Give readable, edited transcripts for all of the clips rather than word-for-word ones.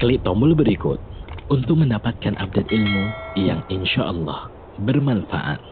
Klik tombol berikut untuk mendapatkan update ilmu yang insya Allah bermanfaat.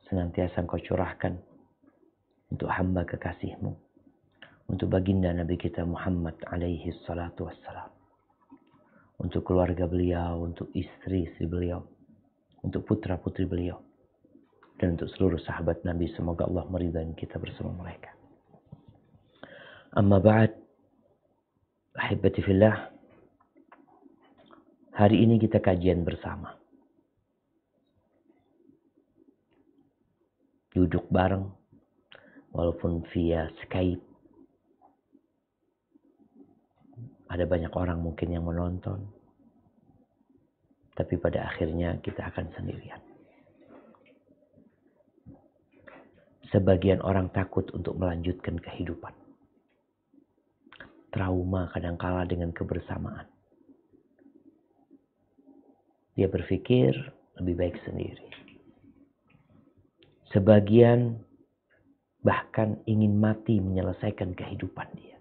Senantiasa Engkau curahkan untuk hamba kekasih-Mu, untuk baginda Nabi kita Muhammad alaihi salatu wassalam, untuk keluarga beliau, untuk istri-istri beliau, untuk putra-putri beliau, dan untuk seluruh sahabat Nabi. Semoga Allah meridai kita bersama mereka. Amma ba'd, ahibati fillah, hari ini kita kajian bersama. Duduk bareng, walaupun via Skype. Ada banyak orang mungkin yang menonton. Tapi pada akhirnya kita akan sendirian. Sebagian orang takut untuk melanjutkan kehidupan. Trauma kadangkala dengan kebersamaan. Dia berpikir lebih baik sendiri. Sebagian bahkan ingin mati menyelesaikan kehidupan dia.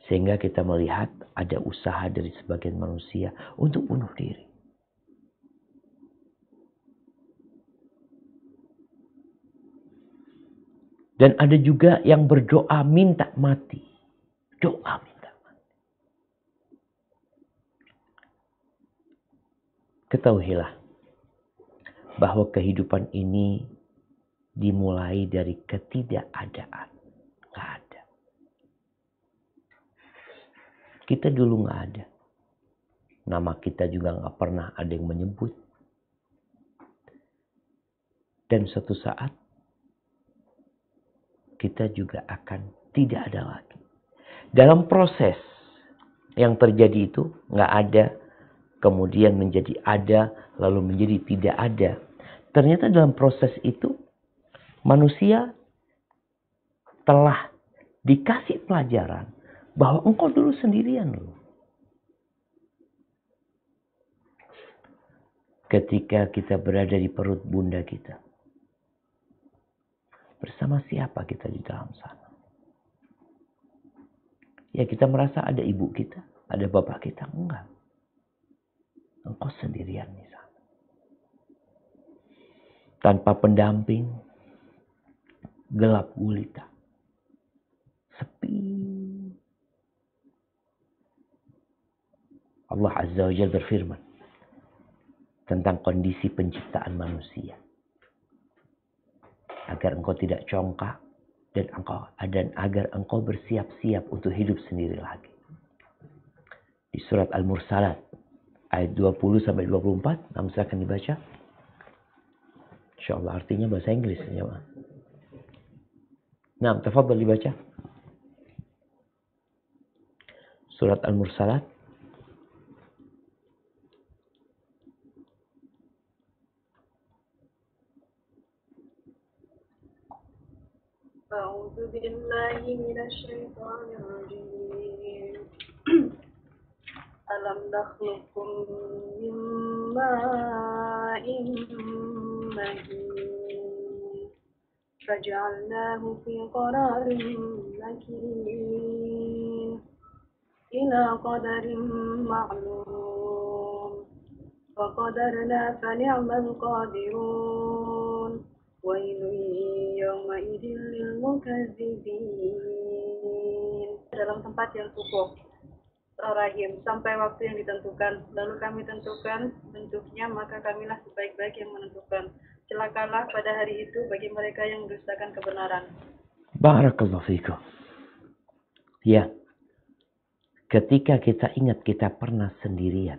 Sehingga kita melihat ada usaha dari sebagian manusia untuk bunuh diri. Dan ada juga yang berdoa minta mati. Doa minta mati. Ketahuilah bahwa kehidupan ini dimulai dari ketidakadaan. Nggak ada. Kita dulu nggak ada. Nama kita juga nggak pernah ada yang menyebut. Dan suatu saat kita juga akan tidak ada lagi. Dalam proses yang terjadi itu nggak ada, kemudian menjadi ada, lalu menjadi tidak ada. Ternyata dalam proses itu manusia telah dikasih pelajaran bahwa engkau dulu sendirian loh. Ketika kita berada di perut bunda kita, bersama siapa kita di dalam sana? Ya kita merasa ada ibu kita, ada bapak kita. Enggak. Engkau sendirian di sana. Tanpa pendamping, gelap gulita. Sepi. Allah Azza wa Jalla berfirman tentang kondisi penciptaan manusia. Agar engkau tidak congkak dan agar engkau bersiap-siap untuk hidup sendiri lagi. Di surat Al-Mursalat ayat 20 sampai 24, silakan dibaca. Insyaallah artinya bahasa Inggris ya, Pak. Nah, tafadhal dibaca. Surat Al-Mursalat أعوذ بالله من الشيطان الرجيم ألم نخلقكم من ماء مهين فجعلناه في قرار مكين إلى قدر معلوم وقدرنا فنعم القادرون ويل يومئذ للمكذبين. Dalam tempat yang cukup. Rahim sampai waktu yang ditentukan. Lalu kami tentukan bentuknya, maka kamilah sebaik-baik yang menentukan. Celakalah pada hari itu bagi mereka yang mendustakan kebenaran. Barakallahu fikum. Ya, ketika kita ingat kita pernah sendirian,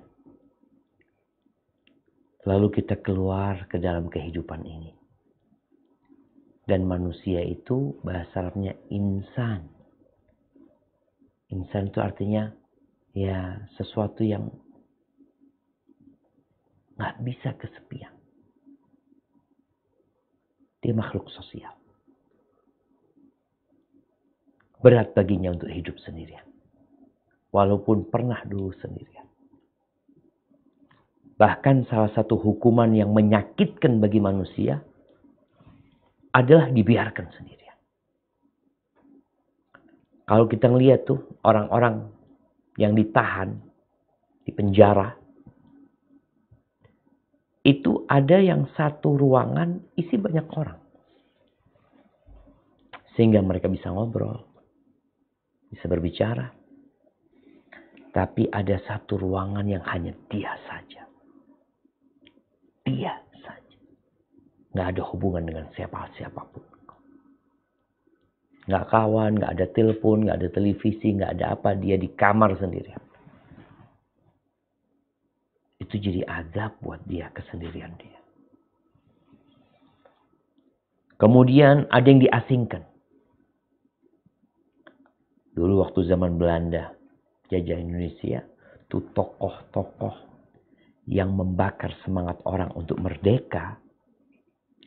lalu kita keluar ke dalam kehidupan ini. Dan manusia itu bahasa Arabnya insan. Insan itu artinya ya sesuatu yang nggak bisa kesepian. Dia makhluk sosial. Berat baginya untuk hidup sendirian. Walaupun pernah dulu sendirian. Bahkan salah satu hukuman yang menyakitkan bagi manusia adalah dibiarkan sendirian. Kalau kita lihat tuh orang-orang yang ditahan di penjara, itu ada yang satu ruangan isi banyak orang. Sehingga mereka bisa ngobrol, bisa berbicara. Tapi ada satu ruangan yang hanya dia saja. Dia saja. Nggak ada hubungan dengan siapapun. Nggak kawan, nggak ada telepon, nggak ada televisi, nggak ada apa. Dia di kamar sendirian. Itu jadi azab buat dia, kesendirian dia. Kemudian ada yang diasingkan. Dulu waktu zaman Belanda, jajah Indonesia, itu tokoh-tokoh yang membakar semangat orang untuk merdeka,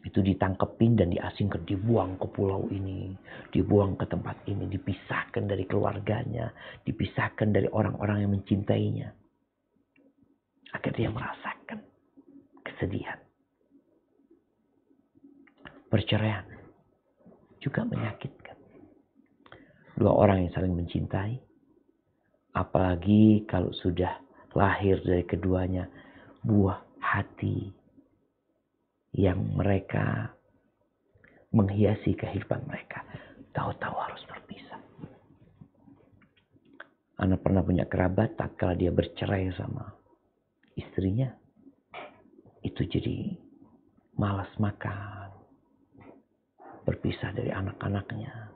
itu ditangkepin dan diasingkan, dibuang ke pulau ini, dibuang ke tempat ini, dipisahkan dari keluarganya, dipisahkan dari orang-orang yang mencintainya. Agar dia merasakan kesedihan. Perceraian juga menyakitkan. Dua orang yang saling mencintai, apalagi kalau sudah lahir dari keduanya buah hati yang mereka menghiasi kehidupan mereka. Tahu-tahu harus berpisah. Anak pernah punya kerabat, tak kala dia bercerai sama istrinya, itu jadi malas makan, berpisah dari anak-anaknya,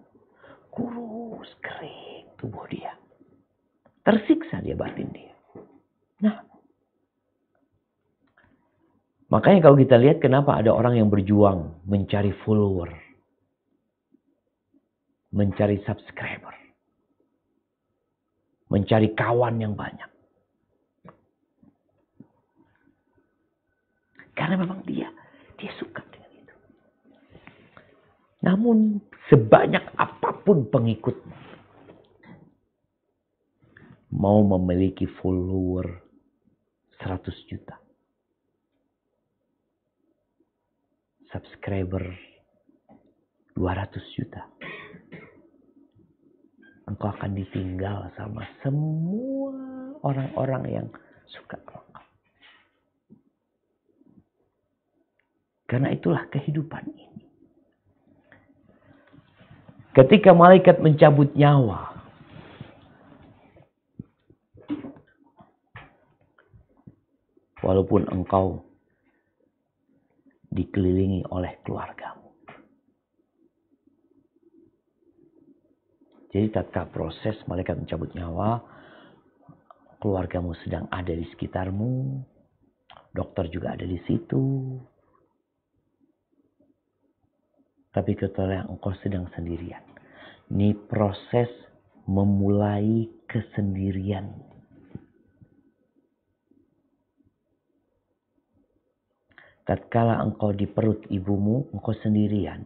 kurus, kering tubuh dia. Tersiksa dia batin dia. Nah, makanya kalau kita lihat kenapa ada orang yang berjuang mencari follower, mencari subscriber, mencari kawan yang banyak. Karena memang dia suka dengan itu. Namun sebanyak apapun pengikut, mau memiliki follower 100 juta. Subscriber 200 juta. Engkau akan ditinggal sama semua orang-orang yang suka engkau. Karena itulah kehidupan ini. Ketika malaikat mencabut nyawa, walaupun engkau dikelilingi oleh keluargamu. Jadi tatkala proses malaikat mencabut nyawa, keluargamu sedang ada di sekitarmu, dokter juga ada di situ. Tapi ketika engkau sedang sendirian, ini proses memulai kesendirian. Tatkala engkau di perut ibumu, engkau sendirian.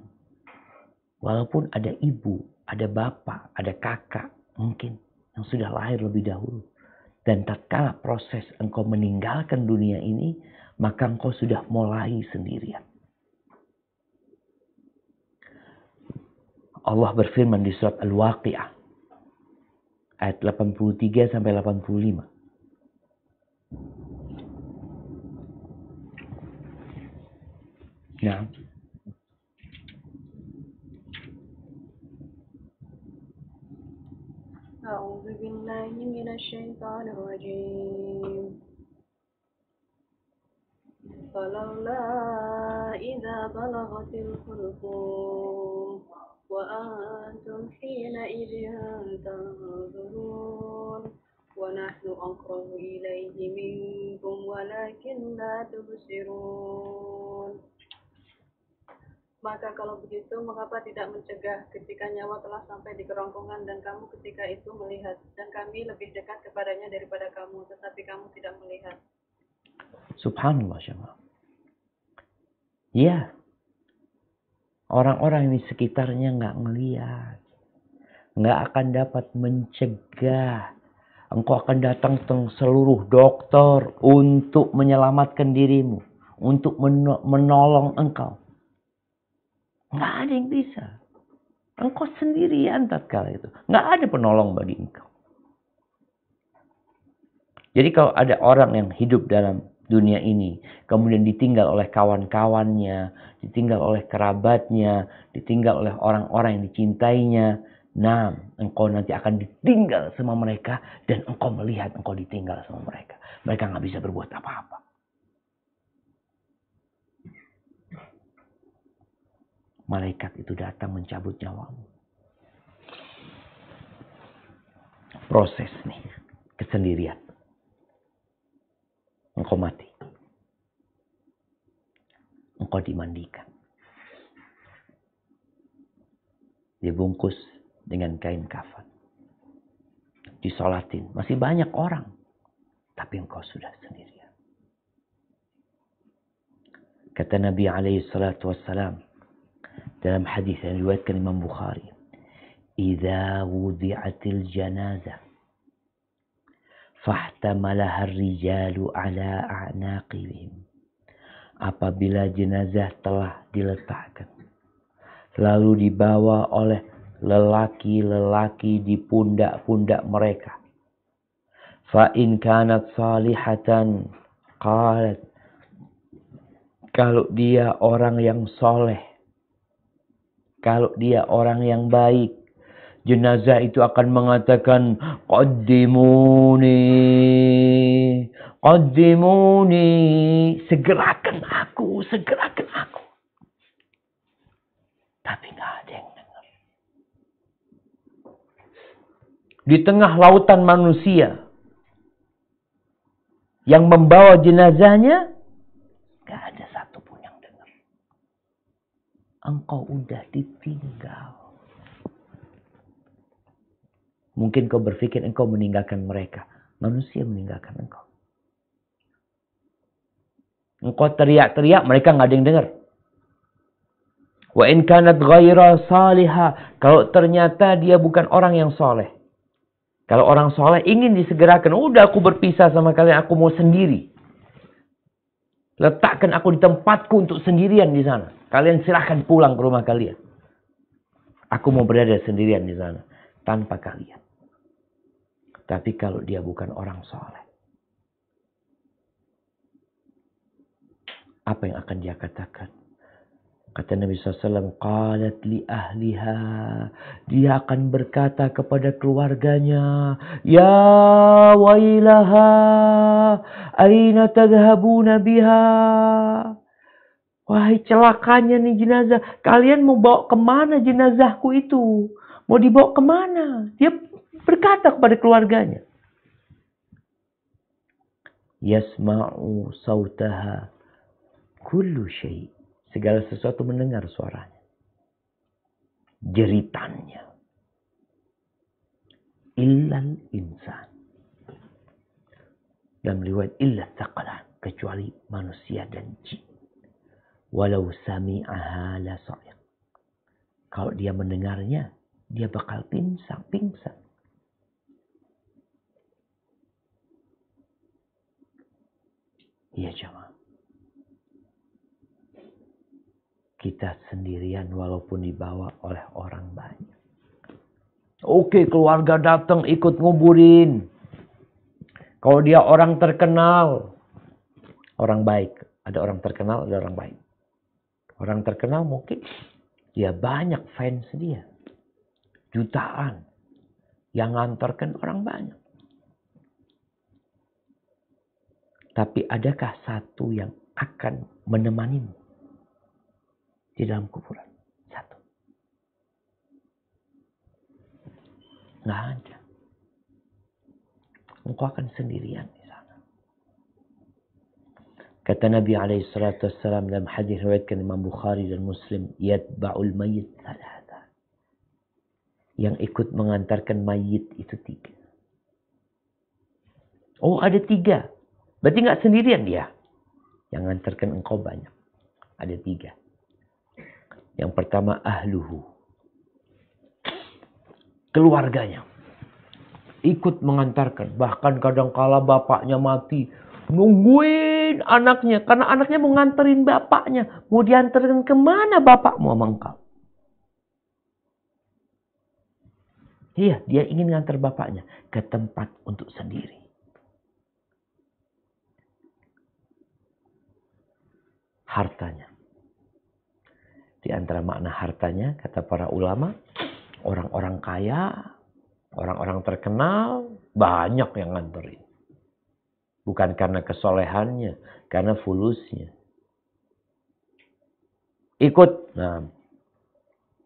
Walaupun ada ibu, ada bapak, ada kakak, mungkin yang sudah lahir lebih dahulu. Dan tatkala proses engkau meninggalkan dunia ini, maka engkau sudah mulai sendirian. Allah berfirman di surat Al-Waqi'ah ayat 83 sampai 85. Nah, أعوذ بالله من الشيطان الرجيم فلولا إذا بلغت الحلقوم وأنتم حينئذ تنظرون ونحن أقرب إليه منكم ولكن لا تبصرون. Maka kalau begitu, mengapa tidak mencegah ketika nyawa telah sampai di kerongkongan dan kamu ketika itu melihat, dan kami lebih dekat kepadanya daripada kamu, tetapi kamu tidak melihat. Subhanallah jemaah. Ya, orang-orang di sekitarnya nggak ngelihat, nggak akan dapat mencegah. Engkau akan datang ke seluruh dokter untuk menyelamatkan dirimu, untuk menolong engkau. Nggak ada yang bisa. Engkau sendirian tatkala itu. Nggak ada penolong bagi engkau. Jadi kalau ada orang yang hidup dalam dunia ini, kemudian ditinggal oleh kawan-kawannya, ditinggal oleh kerabatnya, ditinggal oleh orang-orang yang dicintainya, nah, engkau nanti akan ditinggal sama mereka dan engkau melihat engkau ditinggal sama mereka. Mereka nggak bisa berbuat apa-apa. Malaikat itu datang mencabut nyawamu. Proses nih, kesendirian. Engkau mati. Engkau dimandikan. Dibungkus dengan kain kafan. Disolatin. Masih banyak orang. Tapi engkau sudah sendirian. Kata Nabi SAW dalam hadis yang diriwayatkan Imam Bukhari, "Idza wudi'atil janazah fahtamalaha ar-rijalu ala a'naqihim." Apabila jenazah telah diletakkan, lalu dibawa oleh lelaki-lelaki di pundak-pundak mereka. Fa in kanat salihatan qalat, kalau dia orang yang soleh, kalau dia orang yang baik, jenazah itu akan mengatakan, qaddimuni, qaddimuni, segerakan aku, segerakan aku. Tapi nggak ada yang dengar. Di tengah lautan manusia yang membawa jenazahnya, nggak ada satupun yang dengar. Engkau udah ditinggal. Mungkin kau berpikir engkau meninggalkan mereka. Manusia meninggalkan engkau. Engkau teriak-teriak, mereka nggak ada yang dengar. Wa in kanat ghaira salihah. Kalau ternyata dia bukan orang yang soleh. Kalau orang soleh ingin disegerakan. Udah aku berpisah sama kalian. Aku mau sendiri. Letakkan aku di tempatku untuk sendirian di sana. Kalian silahkan pulang ke rumah kalian. Aku mau berada sendirian di sana. Tanpa kalian. Tapi kalau dia bukan orang soleh. Apa yang akan dia katakan? Kata Nabi SAW, qalat li ahliha. Dia akan berkata kepada keluarganya, ya wailaha, aina tadhhabuna biha. Wahai celakanya nih jenazah. Kalian mau bawa kemana jenazahku itu? Mau dibawa kemana? Dia berkata kepada keluarganya. Yasma'u sautaha kullu syai'. Segala sesuatu mendengar suaranya. Jeritannya. Illal insan. Dalam riwayat illa thaqalan. Kecuali manusia dan jin. Walau sami'aha la sa'iq. Kalau dia mendengarnya, dia bakal pingsan. Iya jemaah. Kita sendirian walaupun dibawa oleh orang banyak. Oke, keluarga datang ikut nguburin. Kalau dia orang terkenal, orang baik. Ada orang terkenal, ada orang baik. Orang terkenal mungkin dia banyak fans dia. Jutaan. Yang ngantarkan orang banyak. Tapi adakah satu yang akan menemanimu di dalam kuburan? Satu. Nggak ada. Engkau akan sendirian di sana. Kata Nabi SAW dalam hadis riwayatkan Imam Bukhari dan Muslim, yatba'ul mayyit thalatha. Yang ikut mengantarkan mayit itu 3. Oh, ada 3. Berarti nggak sendirian dia. Yang mengantarkan engkau banyak. Ada 3. Yang pertama ahluhu. Keluarganya. Ikut mengantarkan. Bahkan kadangkala bapaknya mati. Nungguin anaknya. Karena anaknya mau nganterin bapaknya. Mau diantarin kemana bapakmu sama engkau? Iya, dia ingin ngantar bapaknya ke tempat untuk sendiri. Hartanya. Di antara makna hartanya, kata para ulama, orang-orang kaya, orang-orang terkenal, banyak yang nganterin. Bukan karena kesolehannya, karena fulusnya. Ikut, nah,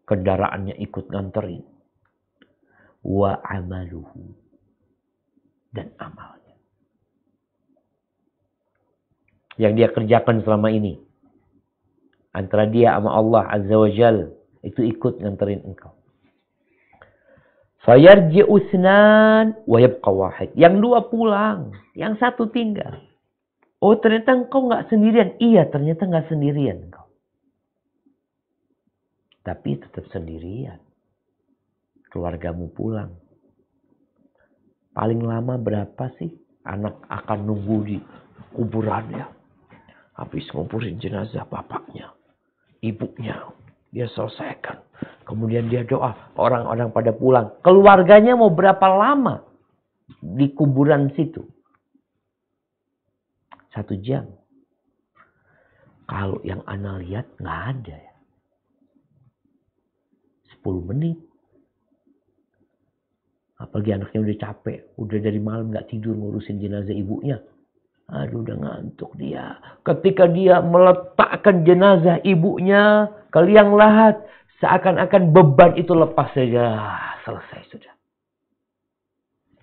kendaraannya ikut nganterin. Wa amaluhu. Dan amalnya. Yang dia kerjakan selama ini. Antara dia sama Allah Azza wa Jal. Itu ikut nganterin engkau. Fayarji'u thnan wa yabqa wahid. Yang 2 pulang. Yang 1 tinggal. Oh, ternyata engkau nggak sendirian. Iya, ternyata nggak sendirian engkau. Tapi tetap sendirian. Keluargamu pulang. Paling lama berapa sih anak akan nunggu di kuburannya? Habis nguburin jenazah bapaknya, ibunya. Dia selesaikan. Kemudian dia doa. Orang-orang pada pulang. Keluarganya mau berapa lama di kuburan situ? 1 jam. Kalau yang ana lihat nggak ada ya. 10 menit. Apalagi anaknya udah capek. Udah dari malam nggak tidur ngurusin jenazah ibunya. Aduh, udah ngantuk dia. Ketika dia meletakkan jenazah ibunya ke liang lahat. Seakan-akan beban itu lepas saja. Selesai sudah.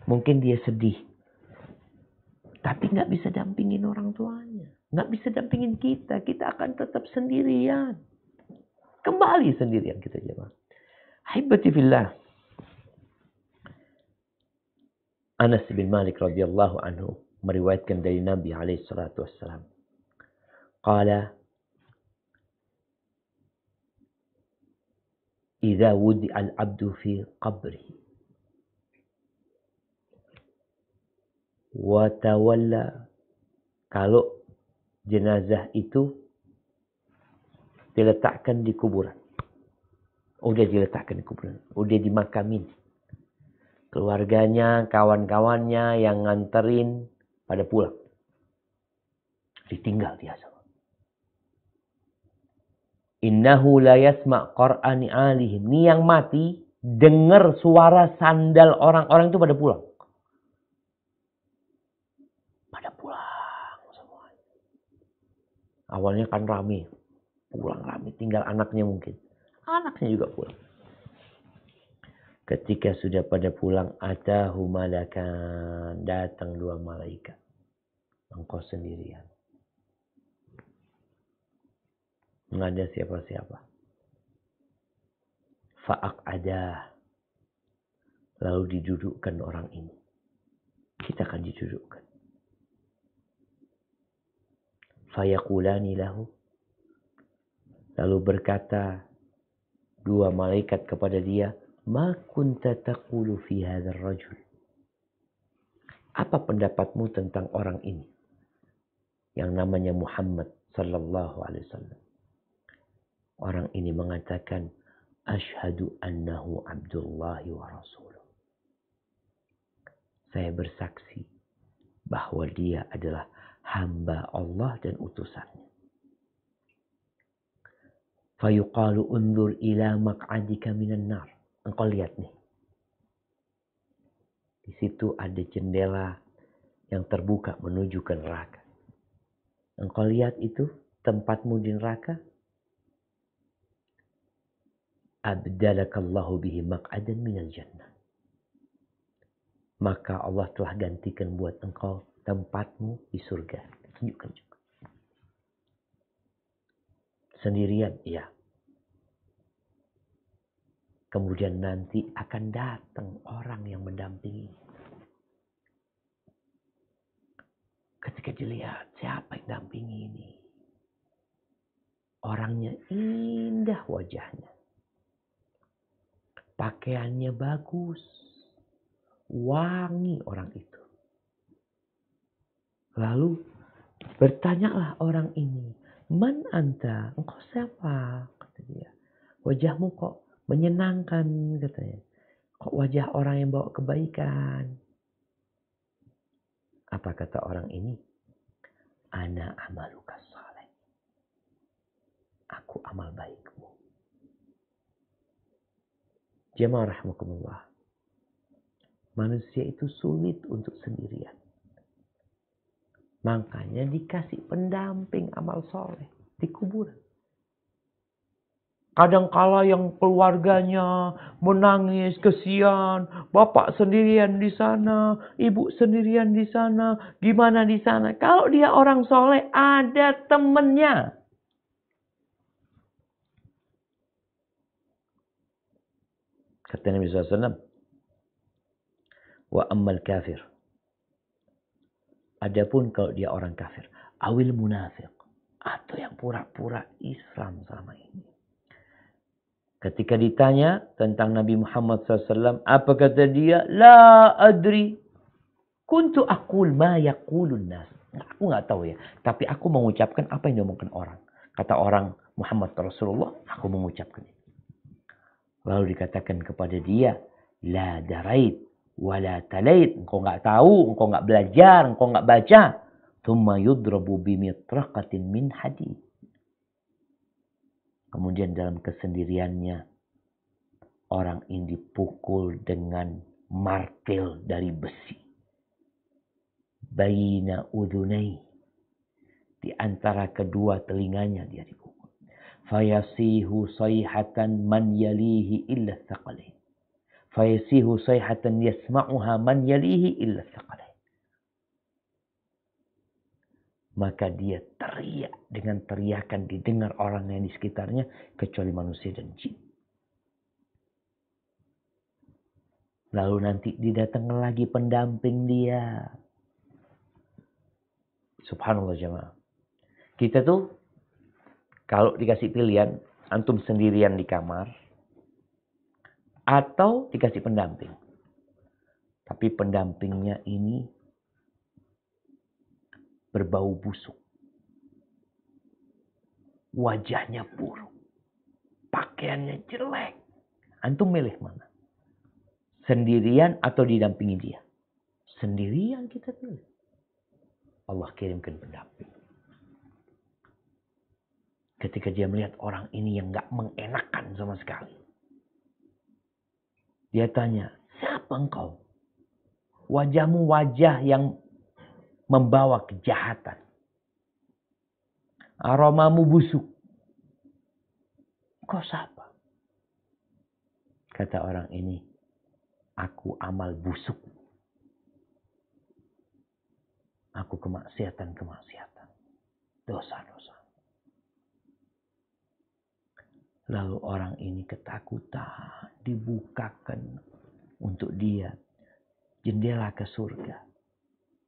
Mungkin dia sedih. Tapi nggak bisa dampingin orang tuanya. Nggak bisa dampingin kita. Kita akan tetap sendirian. Kembali sendirian kita jemaah. Haibati fillah. Anas bin Malik radhiyallahu anhu meriwayatkan dari Nabi alaihi salatu wassalam. Qala idza wudi'a al-'abdu fi qabrihi wa tawalla, kalau jenazah itu diletakkan di kuburan. Udah diletakkan di kuburan, udah dimakamin. Keluarganya, kawan-kawannya yang nganterin pada pulang. Ditinggal dia sama. Innahu la yasma' qar'ani alihim. Ini yang mati dengar suara sandal orang-orang itu pada pulang. Pada pulang semua. Awalnya kan rame. Pulang rame. Tinggal anaknya mungkin. Anaknya juga pulang. Ketika sudah pada pulang, atahu malakan, datang 2 malaikat. Engkau sendirian. Nggak ada siapa-siapa. Fa'aq'adah. Lalu didudukkan orang ini. Kita akan didudukkan. Fayaqulani lahu. Lalu berkata 2 malaikat kepada dia, ma kunta taqulu fi hadzal rajul? Apa pendapatmu tentang orang ini? Yang namanya Muhammad sallallahu alaihi wasallam. Orang ini mengatakan, asyhadu annahu abdullahi wa rasuluh. Saya bersaksi bahwa dia adalah hamba Allah dan utusannya. Fayuqalu undur ila maq'adika minan nar. Engkau lihat nih. Di situ ada jendela yang terbuka menuju ke neraka. Engkau lihat itu tempatmu di neraka. Abdalakallahu bihi maq'adan minal jannah. Maka Allah telah gantikan buat engkau tempatmu di surga. Tunjukkan juga. Sendirian, iya. Kemudian nanti akan datang orang yang mendampingi. Ketika dilihat siapa yang dampingi ini. Orangnya indah wajahnya. Pakaiannya bagus. Wangi orang itu. Lalu bertanyalah orang ini. Man anta? Engkau siapa? Kata dia. Wajahmu kok menyenangkan katanya. Kok wajah orang yang bawa kebaikan? Apa kata orang ini? Ana amaluka saleh. Aku amal baikmu. Jemaah rahimakumullah. Manusia itu sulit untuk sendirian. Makanya dikasih pendamping amal soleh di kuburan. Kadangkala yang keluarganya menangis, kesian. Bapak sendirian di sana, ibu sendirian di sana. Gimana di sana? Kalau dia orang soleh, ada temennya. Kata Nabi SAW. Wa ammal kafir. Adapun kalau dia orang kafir. Awil munafiq. Atau yang pura-pura Islam sama ini. Ketika ditanya tentang Nabi Muhammad SAW. Apa kata dia? La adri. Kuntu aqul ma yaqulun nas. Aku gak tahu ya. Tapi aku mengucapkan apa yang diomongkan orang. Kata orang Muhammad Rasulullah. Aku mengucapkan itu. Lalu dikatakan kepada dia. La darait. Wala talait. Engkau gak tahu. Engkau gak belajar. Engkau gak baca. Thumma yudrabu bimitraqatin min hadid. Kemudian dalam kesendiriannya. Orang ini dipukul dengan martil dari besi. Baina udhunai. Di antara kedua telinganya dia dipukul. Fayasihu sayhatan man yalihi illa thaqalain. Fayasihu sayhatan yasma'uha man yalihi illa thaqalain. Maka dia teriak dengan teriakan didengar orang yang di sekitarnya. Kecuali manusia dan jin. Lalu nanti didatangkan lagi pendamping dia. Subhanallah jemaah. Kita tuh kalau dikasih pilihan. Antum sendirian di kamar. Atau dikasih pendamping. Tapi pendampingnya ini berbau busuk. Wajahnya buruk. Pakaiannya jelek. Antum milih mana? Sendirian atau didampingi dia? Sendirian kita pilih. Allah kirimkan pendamping. Ketika dia melihat orang ini yang gak mengenakan sama sekali. Dia tanya, siapa engkau? Wajahmu wajah yang membawa kejahatan. Aromamu busuk. Kau siapa? Kata orang ini, aku amal busuk. Aku kemaksiatan-kemaksiatan. Dosa-dosa. Lalu orang ini ketakutan. Dibukakan untuk dia jendela ke surga.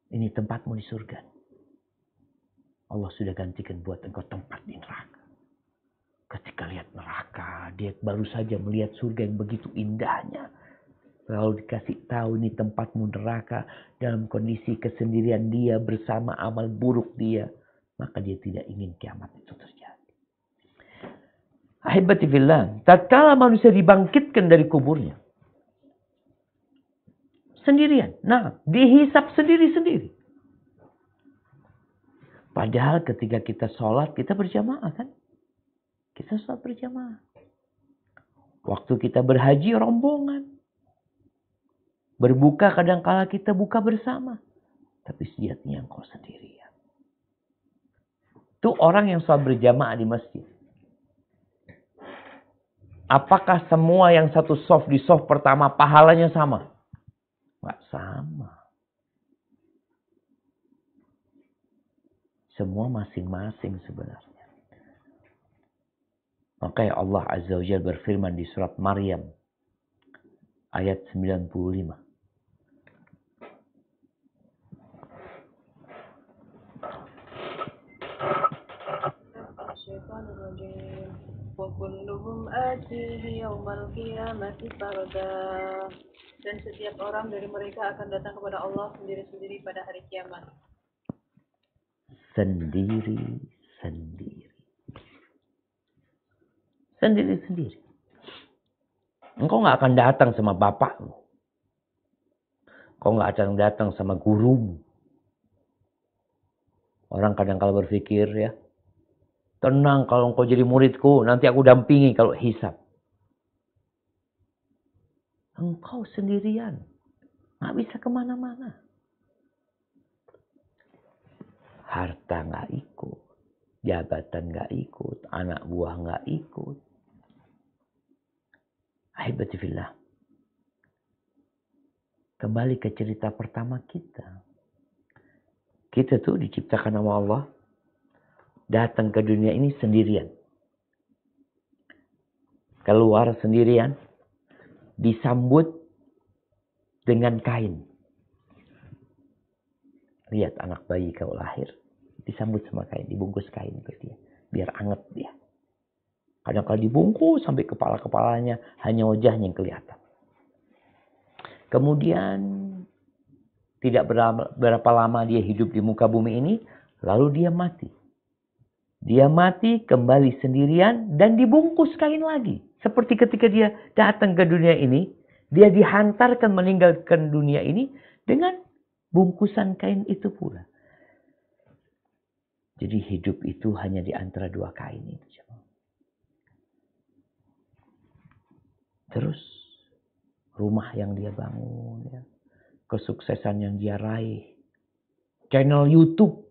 Ini tempatmu di surga. Allah sudah gantikan buat engkau tempat di neraka. Ketika lihat neraka, dia baru saja melihat surga yang begitu indahnya. Lalu dikasih tahu ini tempatmu neraka dalam kondisi kesendirian dia bersama amal buruk dia. Maka dia tidak ingin kiamat itu terjadi. Ahibati fillah, tatkala manusia dibangkitkan dari kuburnya. Sendirian. Nah, dihisap sendiri-sendiri. Padahal ketika kita sholat, kita berjamaah kan? Kita sholat berjamaah. Waktu kita berhaji, rombongan. Berbuka kadangkala kita buka bersama. Tapi sejatinya engkau sendirian. Itu orang yang selalu berjamaah di masjid. Apakah semua yang satu soft di soft pertama pahalanya sama? Nggak sama. Semua masing-masing sebenarnya. Makanya Allah Azza wa Jalla berfirman di surat Maryam ayat 95. Dan setiap orang dari mereka akan datang kepada Allah sendiri-sendiri pada hari kiamat. Sendiri-sendiri. Sendiri-sendiri. Engkau nggak akan datang sama bapakmu. Engkau nggak akan datang sama gurumu. Orang kadang-kala berpikir ya, tenang kalau engkau jadi muridku, nanti aku dampingi kalau hisab. Engkau sendirian. Nggak bisa kemana-mana. Harta nggak ikut. Jabatan nggak ikut. Anak buah nggak ikut. Ahibati fillah. Kembali ke cerita pertama kita. Kita tuh diciptakan sama Allah. Datang ke dunia ini sendirian. Keluar sendirian. Disambut dengan kain. Lihat anak bayi kau lahir. Disambut sama kain. Dibungkus kain ke dia. Biar anget dia. Kadang-kadang dibungkus sampai kepala-kepalanya. Hanya wajahnya yang kelihatan. Kemudian tidak berapa lama dia hidup di muka bumi ini. Lalu dia mati. Dia mati kembali sendirian dan dibungkus kain lagi. Seperti ketika dia datang ke dunia ini. Dia dihantarkan meninggalkan dunia ini dengan bungkusan kain itu pula. Jadi hidup itu hanya di antara dua kain itu. Terus rumah yang dia bangun. Ya. Kesuksesan yang dia raih. Channel YouTube.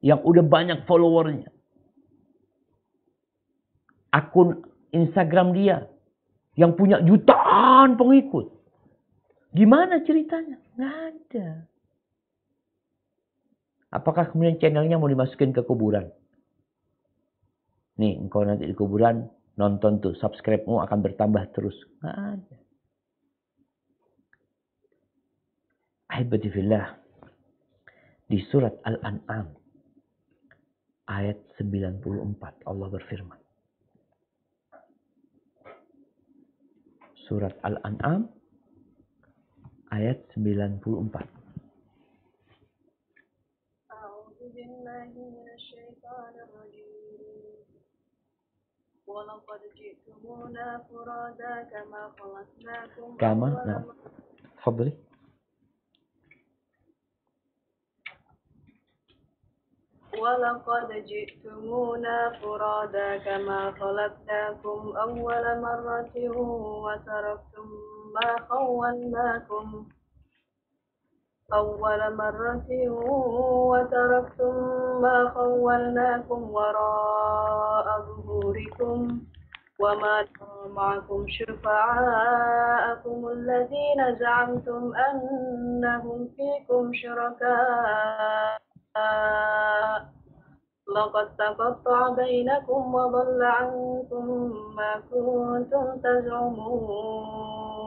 Yang udah banyak followernya. Akun Instagram dia. Yang punya jutaan pengikut. Gimana ceritanya? Nggak ada. Apakah kemudian channelnya mau dimasukin ke kuburan? Nih, engkau nanti di kuburan nonton tuh. Subscribe-mu akan bertambah terus. Nggak ada. Ahibati fillah. Di surat Al-An'am. Ayat 94. Allah berfirman. Surat Al-An'am. Ayat 94. ولقد جئتمونا فرادا كما خلقناكم كما نعم تفضلي ولقد جئتمونا فرادا كما خلقناكم أول مرة وتركتم ما خولناكم وراء ظهوركم وما معكم شفعاءكم الذين زعمتم أنهم فيكم شركاء لقد تقطع بينكم وضل عنكم ما كنتم تزعمون.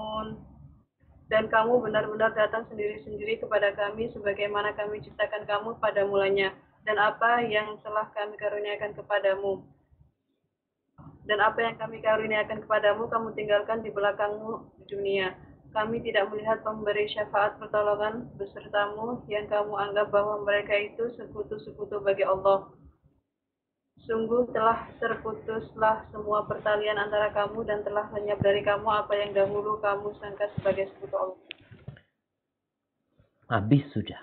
Dan kamu benar-benar datang sendiri-sendiri kepada kami sebagaimana kami ciptakan kamu pada mulanya. Dan apa yang telah kami karuniakan kepadamu. Dan apa yang kami karuniakan kepadamu, kamu tinggalkan di belakangmu di dunia. Kami tidak melihat pemberi syafaat pertolongan besertamu yang kamu anggap bahwa mereka itu sekutu-sekutu bagi Allah. Sungguh telah terputuslah semua pertalian antara kamu dan telah lenyap dari kamu apa yang dahulu kamu sangka sebagai sekutu Allah. Habis sudah.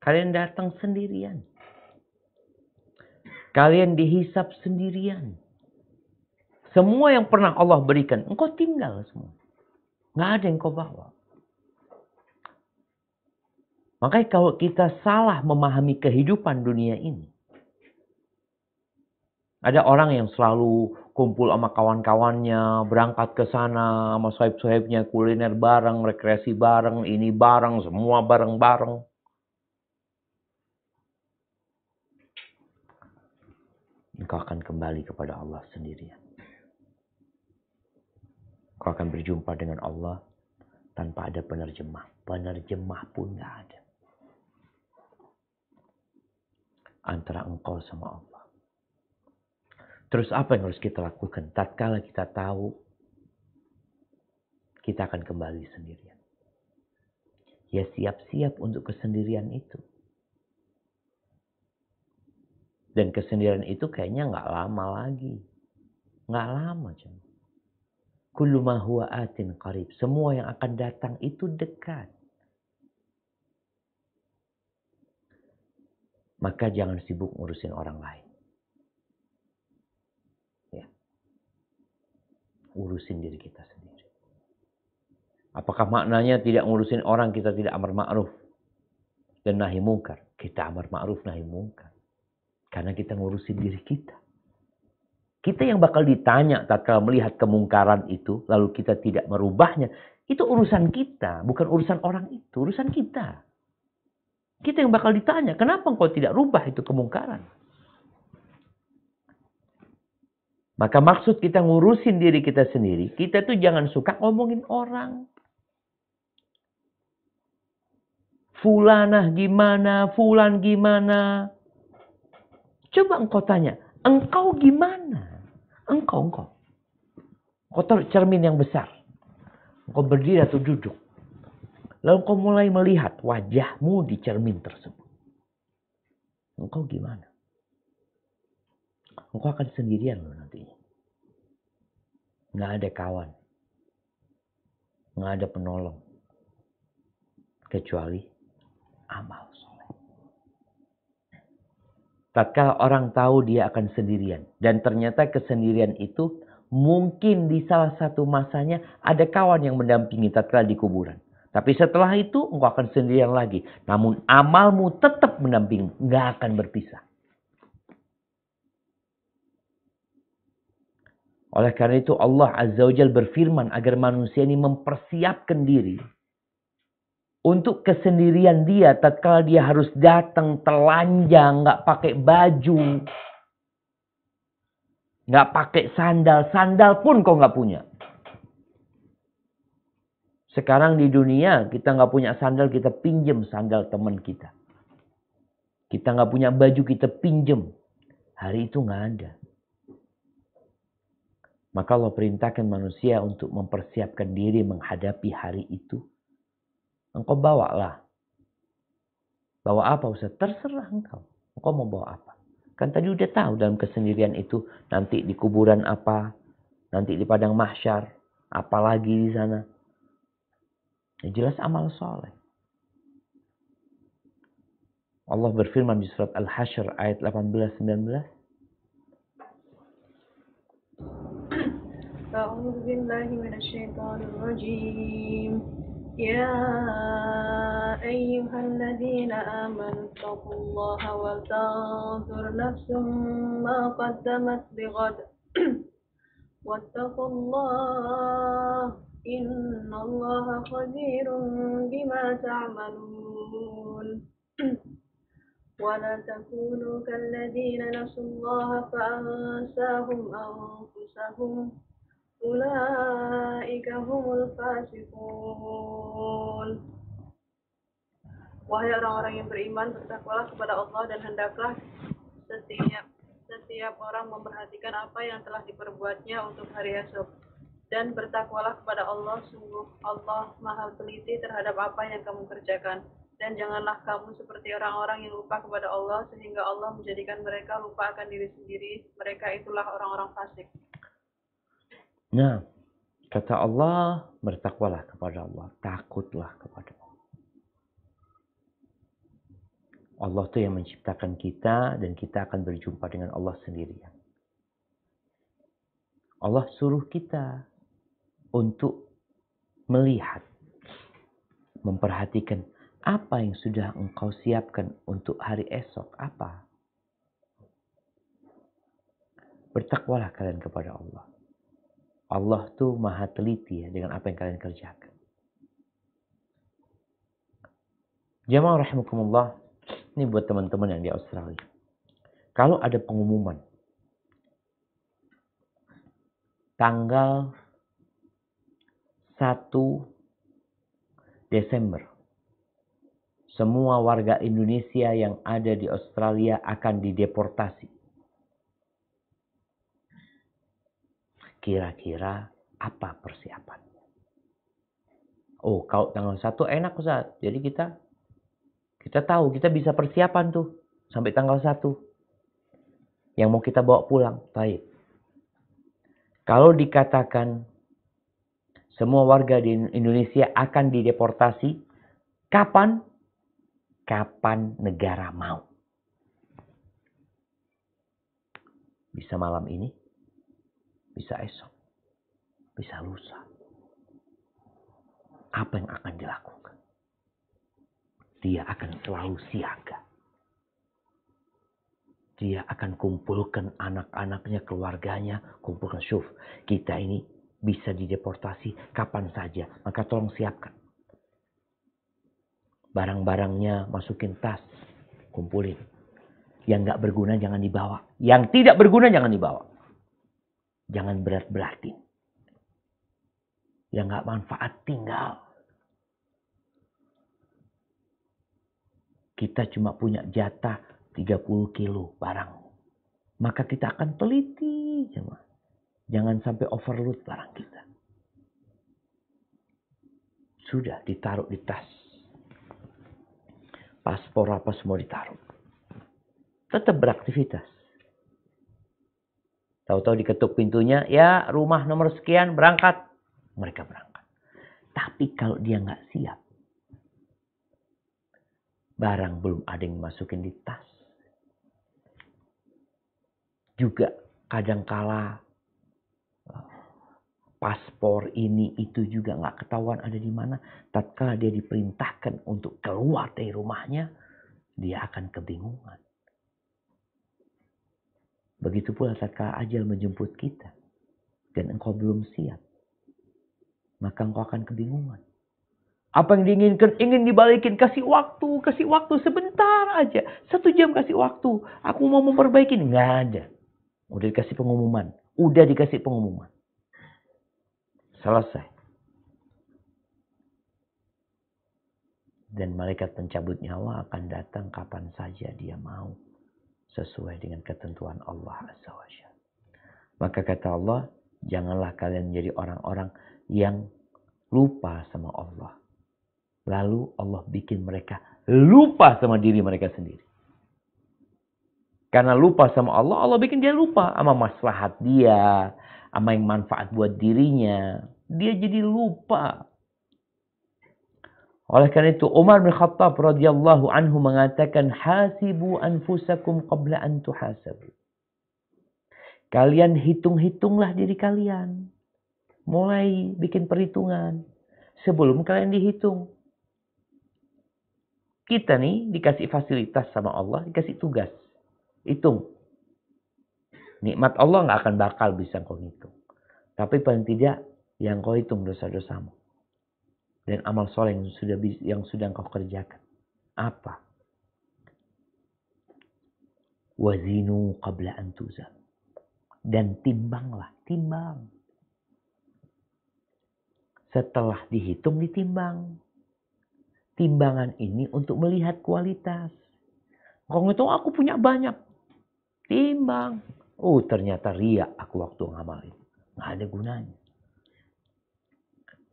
Kalian datang sendirian. Kalian dihisap sendirian. Semua yang pernah Allah berikan, engkau tinggal semua. Nggak ada yang kau bawa. Makanya kalau kita salah memahami kehidupan dunia ini. Ada orang yang selalu kumpul sama kawan-kawannya, berangkat ke sana sama sohib-sohibnya, kuliner bareng, rekreasi bareng, ini bareng, semua bareng-bareng. Engkau akan kembali kepada Allah sendirian. Engkau akan berjumpa dengan Allah tanpa ada penerjemah. Penerjemah pun nggak ada. Antara engkau sama Allah. Terus apa yang harus kita lakukan? Tatkala kita tahu, kita akan kembali sendirian. Ya siap-siap untuk kesendirian itu. Dan kesendirian itu kayaknya nggak lama lagi. Nggak lama cuman. Kullu ma huwa atin qarib. Semua yang akan datang itu dekat. Maka jangan sibuk ngurusin orang lain. Ya. Urusin diri kita sendiri. Apakah maknanya tidak ngurusin orang kita tidak amar ma'ruf dan nahi mungkar? Kita amar ma'ruf nahi mungkar. Karena kita ngurusin diri kita. Kita yang bakal ditanya tatkala melihat kemungkaran itu, lalu kita tidak merubahnya. Itu urusan kita, bukan urusan orang itu. Urusan kita. Kita yang bakal ditanya, kenapa engkau tidak rubah itu kemungkaran? Maka maksud kita ngurusin diri kita sendiri, kita tuh jangan suka ngomongin orang. Fulanah gimana, fulan gimana. Coba engkau tanya, engkau gimana? Engkau. Engkau taruh cermin yang besar. Engkau berdiri atau duduk. Lalu engkau mulai melihat wajahmu di cermin tersebut. Engkau gimana? Engkau akan sendirian loh nantinya. Nggak ada kawan. Nggak ada penolong. Kecuali amal soleh. Tatkala orang tahu dia akan sendirian. Dan ternyata kesendirian itu mungkin di salah satu masanya ada kawan yang mendampingi tatkala di kuburan. Tapi setelah itu engkau akan sendirian lagi. Namun amalmu tetap mendampingi. Nggak akan berpisah. Oleh karena itu Allah Azza wa Jalla berfirman agar manusia ini mempersiapkan diri. Untuk kesendirian dia tatkala dia harus datang telanjang. Nggak pakai baju. Nggak pakai sandal. Sandal pun kau nggak punya. Sekarang di dunia kita nggak punya sandal, kita pinjem sandal teman kita. Kita nggak punya baju, kita pinjem. Hari itu nggak ada. Maka Allah perintahkan manusia untuk mempersiapkan diri menghadapi hari itu. Engkau bawalah. Bawa apa Ustaz? Terserah engkau. Engkau mau bawa apa? Kan tadi udah tahu dalam kesendirian itu. Nanti di kuburan apa. Nanti di padang mahsyar. Apalagi di sana. Ya jelas amal soleh. Allah berfirman di surat Al-Hasyr ayat 18-19. أعوذ بالله من الشيطان الرجيم يا أيها الذين آمنوا اتقوا الله ولتنظر نفس ما قدمت لغد واتقوا الله إن الله خبير بما تعملون ولا تكونوا كالذين نسوا الله فأنساهم أنفسهم Ulaika humul fasiqun. Wahai orang-orang yang beriman, bertakwalah kepada Allah dan hendaklah setiap orang memperhatikan apa yang telah diperbuatnya untuk hari esok. Dan bertakwalah kepada Allah, sungguh Allah Maha Teliti terhadap apa yang kamu kerjakan. Dan janganlah kamu seperti orang-orang yang lupa kepada Allah sehingga Allah menjadikan mereka lupa akan diri sendiri. Mereka itulah orang-orang fasik. Nah, kata Allah, bertakwalah kepada Allah. Takutlah kepada Allah. Allah itu yang menciptakan kita dan kita akan berjumpa dengan Allah sendirian. Allah suruh kita untuk melihat, memperhatikan apa yang sudah engkau siapkan untuk hari esok. Apa? Bertakwalah kalian kepada Allah. Allah tuh maha teliti ya dengan apa yang kalian kerjakan. Jamaah rahimakumullah, ini buat teman-teman yang di Australia. Kalau ada pengumuman tanggal 1 Desember, semua warga Indonesia yang ada di Australia akan dideportasi. Kira-kira apa persiapannya? Oh, kalau tanggal 1 enak Ustaz. Jadi kita tahu, kita bisa persiapan tuh sampai tanggal 1. Yang mau kita bawa pulang. Baik. Kalau dikatakan semua warga di Indonesia akan dideportasi, kapan? Kapan negara mau. Bisa malam ini, bisa esok, bisa lusa. Apa yang akan dilakukan? Dia akan selalu siaga. Dia akan kumpulkan anak-anaknya, keluarganya, kumpulkan syuf. Kita ini bisa dideportasi kapan saja. Maka tolong siapkan. Barang-barangnya masukin tas. Kumpulin. Yang nggak berguna jangan dibawa. Yang tidak berguna jangan dibawa. Jangan berat-beratin. Yang nggak manfaat tinggal. Kita cuma punya jatah 30 kilo barang. Maka kita akan teliti. Jangan sampai overload barang kita. Sudah ditaruh di tas. Paspor apa semua ditaruh. Tetap beraktivitas. Tahu-tahu diketuk pintunya. Ya rumah nomor sekian berangkat. Mereka berangkat. Tapi kalau dia nggak siap. Barang belum ada yang masukin di tas. Juga kadangkala paspor ini itu juga nggak ketahuan ada di mana. Tatkala dia diperintahkan untuk keluar dari rumahnya, dia akan kebingungan. Begitu pula tatkala ajal menjemput kita dan engkau belum siap, maka engkau akan kebingungan. Apa yang diinginkan, ingin dibalikin. Kasih waktu sebentar aja. 1 jam kasih waktu. Aku mau memperbaiki. Nggak ada. Udah dikasih pengumuman. Selesai. Dan malaikat pencabut nyawa akan datang kapan saja dia mau. Sesuai dengan ketentuan Allah Azza wa Jalla. Maka kata Allah, janganlah kalian menjadi orang-orang yang lupa sama Allah. Lalu Allah bikin mereka lupa sama diri mereka sendiri. Karena lupa sama Allah, Allah bikin dia lupa sama maslahat dia, sama yang manfaat buat dirinya. Dia jadi lupa. Oleh karena itu Umar bin Khattab radhiyallahu anhu mengatakan, hasibu anfusakum qabla an tuhasabu. Kalian hitung-hitunglah diri kalian. Mulai bikin perhitungan sebelum kalian dihitung. Kita nih dikasih fasilitas sama Allah, dikasih tugas. Hitung. Nikmat Allah nggak akan bakal bisa kau hitung. Tapi paling tidak yang kau hitung dosa-dosamu. Dan amal soleh yang sudah kau kerjakan. Apa? Wazinu qabla an tuzan. Dan timbanglah. Timbang. Setelah dihitung, ditimbang. Timbangan ini untuk melihat kualitas. Kau ngitung aku punya banyak. Timbang. Oh ternyata riak aku waktu ngamalin. Nggak ada gunanya.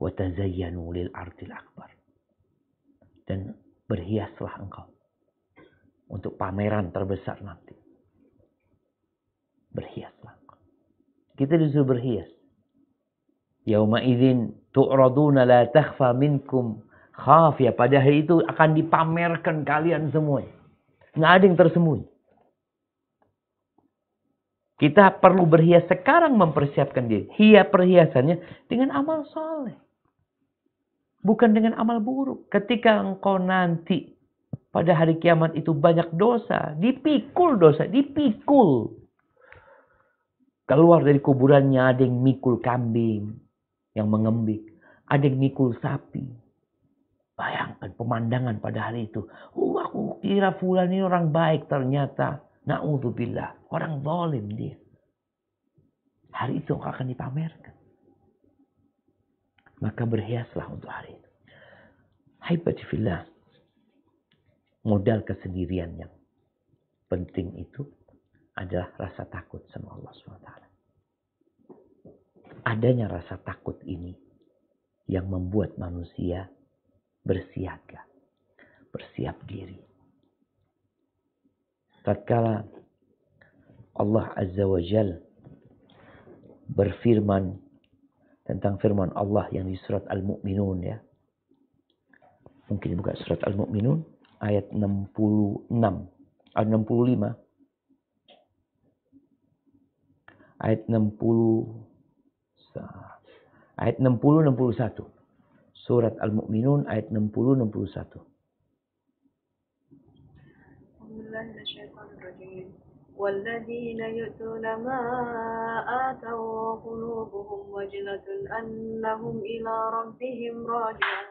Watazayyanu lil ardil akbar. Dan berhiaslah engkau. Untuk pameran terbesar nanti. Berhiaslah engkau. Kita disuruh berhias. Yauma idzin tu'raduna la takhfa minkum khafiyah. Pada hari itu akan dipamerkan kalian semua. Nggak ada yang tersembunyi. Kita perlu berhias sekarang mempersiapkan diri. Perhiasannya dengan amal soleh. Bukan dengan amal buruk. Ketika engkau nanti pada hari kiamat itu banyak dosa. Dipikul dosa. Dipikul. Keluar dari kuburannya ada yang mikul kambing. Yang mengembik. Ada yang mikul sapi. Bayangkan pemandangan pada hari itu. Aku kira fulan ini orang baik. Ternyata. Na'udzubillah. Orang zalim dia. Hari itu akan dipamerkan. Maka berhiaslah untuk hari itu. Haibati fillah. Modal kesendirian yang penting itu adalah rasa takut sama Allah SWT. Adanya rasa takut ini yang membuat manusia bersiaga. Bersiap diri. Tatkala Allah Azza wa Jal berfirman tentang firman Allah yang di surat Al-Mu'minun ya. Mungkin buka surat Al-Mu'minun ayat 66 ayat 65 ayat 60 61 surat Al-Mu'minun ayat 60 61. والذين يؤتون ما آتوا وقلوبهم وجلة أنهم إلى ربهم راجعون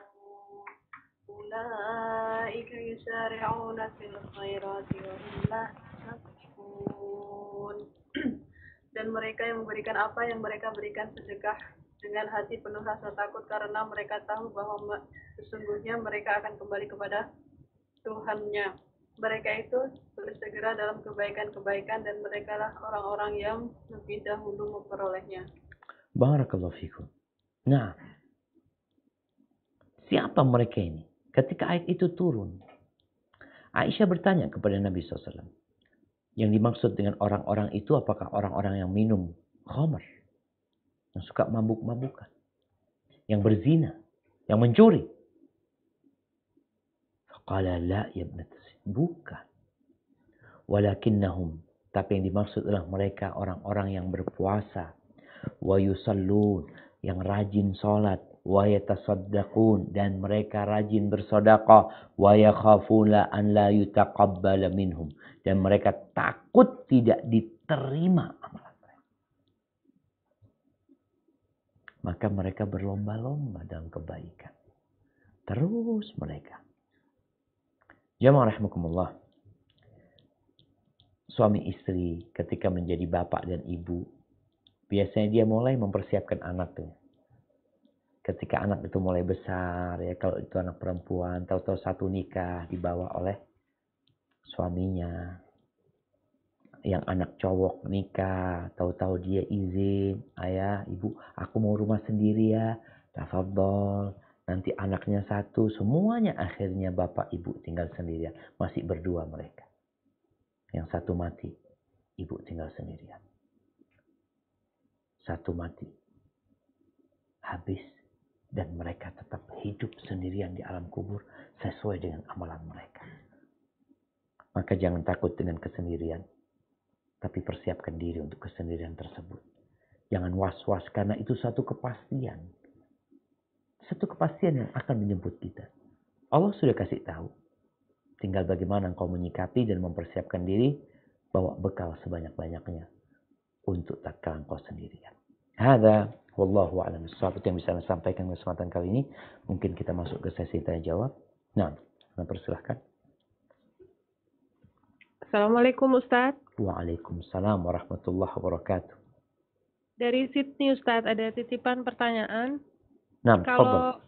أولئك يسارعون في الخيرات وهم لا يسبقون. Dan mereka yang memberikan apa yang mereka berikan sedekah dengan hati penuh rasa takut karena mereka tahu bahwa sesungguhnya mereka akan kembali kepada Tuhannya. Mereka itu bersegera dalam kebaikan-kebaikan dan mereka lah orang-orang yang lebih dahulu memperolehnya. Barakallahu fikum. Nah, siapa mereka ini? Ketika ayat itu turun, Aisyah bertanya kepada Nabi SAW. Yang dimaksud dengan orang-orang itu apakah orang-orang yang minum khamr, yang suka mabuk-mabukan, yang berzina, yang mencuri? Faqala la ya ibnat, bukan. Walakinnahum, tapi yang dimaksud adalah mereka orang-orang yang berpuasa, wa yusallun, yang rajin salat, wa yatasaddaqun, dan mereka rajin bersedekah, wa yakhafuna an la yutaqabbala minhum, dan mereka takut tidak diterima amalan mereka. Maka mereka berlomba-lomba dalam kebaikan. Terus mereka. Jamaah rahimakumullah. Suami istri ketika menjadi bapak dan ibu, biasanya dia mulai mempersiapkan anaknya. Ketika anak itu mulai besar, ya kalau itu anak perempuan, tahu-tahu satu nikah dibawa oleh suaminya. Yang anak cowok nikah, tahu-tahu dia izin, ayah, ibu, aku mau rumah sendiri ya, tafadhol. Nanti anaknya satu, semuanya akhirnya bapak ibu tinggal sendirian, masih berdua mereka. Yang satu mati, ibu tinggal sendirian. Satu mati, habis. Dan mereka tetap hidup sendirian di alam kubur sesuai dengan amalan mereka. Maka jangan takut dengan kesendirian. Tapi persiapkan diri untuk kesendirian tersebut. Jangan was-was karena itu satu kepastian. Satu kepastian yang akan menjemput kita. Allah sudah kasih tahu. Tinggal bagaimana engkau menyikapi dan mempersiapkan diri. Bawa bekal sebanyak-banyaknya. Untuk tatkala engkau sendirian. Hada. Wallahu a'lam bishawab. Itu yang bisa saya sampaikan pada kesempatan kali ini. Mungkin kita masuk ke sesi tanya jawab. Nah, persilahkan. Assalamualaikum Ustadz. Waalaikumsalam warahmatullahi wabarakatuh. Dari Sydney Ustadz ada titipan pertanyaan. Nah, Kalau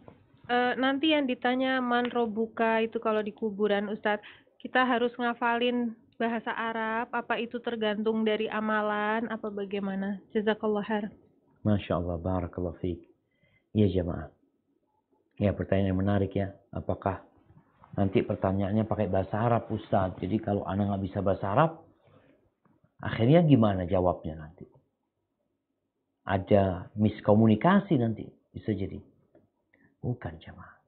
nanti yang ditanya man robuka itu kalau di kuburan Ustadz, kita harus ngafalin bahasa Arab. Apa itu tergantung dari amalan? Apa bagaimana? Jazakallah khair. Masya Allah, barakallahu fiik. Ya jemaah. Ya pertanyaan yang menarik ya. Apakah nanti pertanyaannya pakai bahasa Arab Ustaz. Jadi kalau anak nggak bisa bahasa Arab, akhirnya gimana jawabnya nanti? Ada miskomunikasi nanti. Bisa jadi. Bukan jemaah.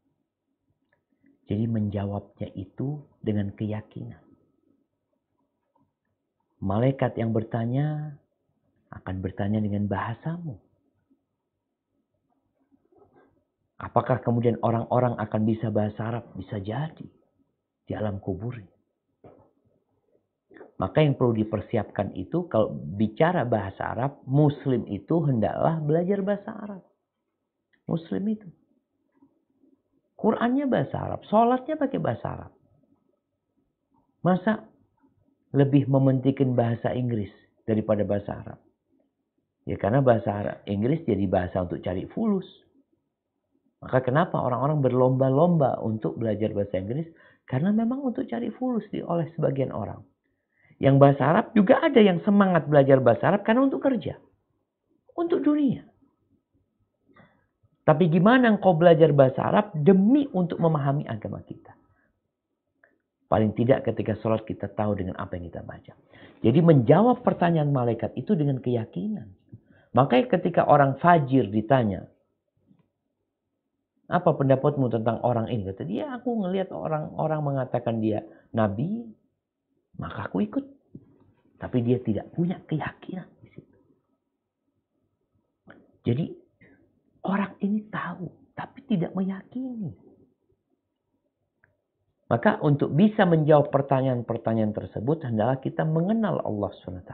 Jadi menjawabnya itu dengan keyakinan. Malaikat yang bertanya akan bertanya dengan bahasamu. Apakah kemudian orang-orang akan bisa bahasa Arab? Bisa jadi di alam kubur. Maka yang perlu dipersiapkan itu, kalau bicara bahasa Arab, Muslim itu hendaklah belajar bahasa Arab. Muslim itu. Qurannya bahasa Arab, sholatnya pakai bahasa Arab. Masa lebih mementingkan bahasa Inggris daripada bahasa Arab? Ya karena bahasa Arab, Inggris jadi bahasa untuk cari fulus. Maka kenapa orang-orang berlomba-lomba untuk belajar bahasa Inggris? Karena memang untuk cari fulus oleh sebagian orang. Yang bahasa Arab juga ada yang semangat belajar bahasa Arab karena untuk kerja. Untuk dunia. Tapi gimana engkau belajar bahasa Arab demi untuk memahami agama kita? Paling tidak ketika sholat kita tahu dengan apa yang kita baca. Jadi menjawab pertanyaan malaikat itu dengan keyakinan. Makanya ketika orang fajir ditanya, apa pendapatmu tentang orang ini? Kata dia, aku ngelihat orang-orang mengatakan dia nabi, maka aku ikut. Tapi dia tidak punya keyakinan di situ. Jadi orang ini tahu, tapi tidak meyakini. Maka untuk bisa menjawab pertanyaan-pertanyaan tersebut, hendaklah kita mengenal Allah SWT.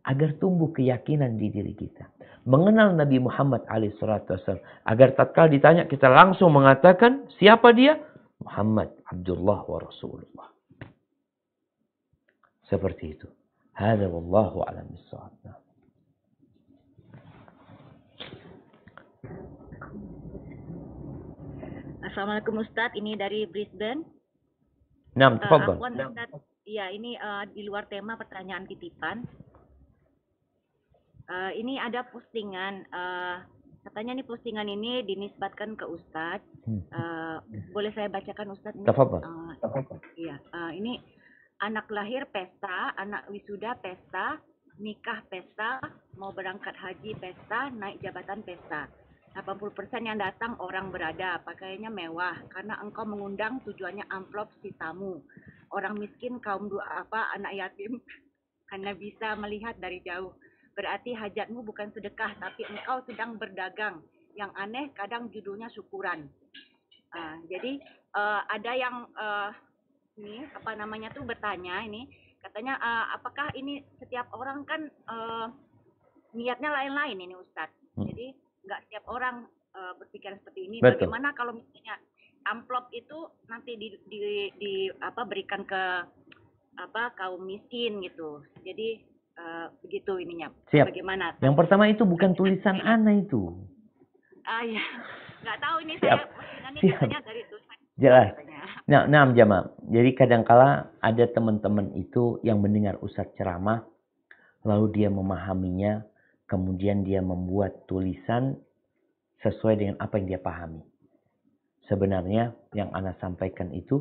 Agar tumbuh keyakinan di diri kita. Mengenal Nabi Muhammad SAW. Agar tatkala ditanya, kita langsung mengatakan, siapa dia? Muhammad Abdullah wa Rasulullah. Seperti itu. Hada wallahu a'lam bissawab. Assalamualaikum Ustadz, ini dari Brisbane. Naam, tafadhal. Iya, ini di luar tema pertanyaan titipan. Ini ada postingan, katanya nih postingan ini dinisbatkan ke Ustadz. Boleh saya bacakan Ustadz? Tafadhal. Iya, ini anak lahir pesta, anak wisuda pesta, nikah pesta, mau berangkat haji pesta, naik jabatan pesta. 80% yang datang orang berada, pakaiannya mewah, karena engkau mengundang tujuannya amplop si tamu. Orang miskin, kaum anak yatim, karena bisa melihat dari jauh. Berarti hajatmu bukan sedekah, tapi engkau sedang berdagang. Yang aneh, kadang judulnya syukuran. Jadi ada yang ini bertanya ini, katanya apakah ini setiap orang kan niatnya lain-lain ini Ustadz. Jadi nggak setiap orang berpikiran seperti ini. Betul. Bagaimana kalau misalnya amplop itu nanti berikan ke kaum miskin gitu. Jadi begitu ininya. Siap. Bagaimana? Yang pertama itu bukan tulisan Ana itu. Ya, nggak tahu ini. Siap. Saya postingannya Siap. katanya dari tulisan. Jelas. Nah, jamaah. Jadi kadangkala ada teman-teman itu yang mendengar Ustadz ceramah, lalu dia memahaminya, kemudian dia membuat tulisan sesuai dengan apa yang dia pahami. Sebenarnya yang Ana sampaikan itu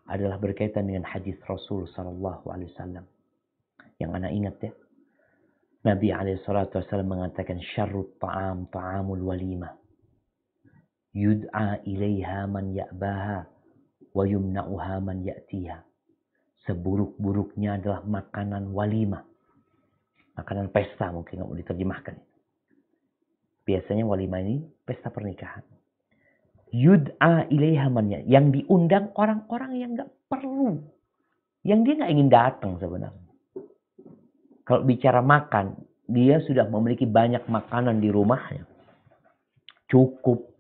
adalah berkaitan dengan hadis Rasul Sallallahu Alaihi Wasallam. Yang Ana ingat ya, Nabi Alaihi Wasallam mengatakan syarrut ta'am ta'amul walimah, yud'a ilaiha man ya'baha wa yumna'uha man ya'tiha. Seburuk-buruknya adalah makanan walimah. Makanan pesta mungkin nggak mau diterjemahkan. Biasanya walimah ini pesta pernikahan. Yud'a ilaiha man ya'tiha. Yang diundang orang-orang yang nggak perlu. Yang dia nggak ingin datang sebenarnya. Kalau bicara makan, dia sudah memiliki banyak makanan di rumahnya. Cukup.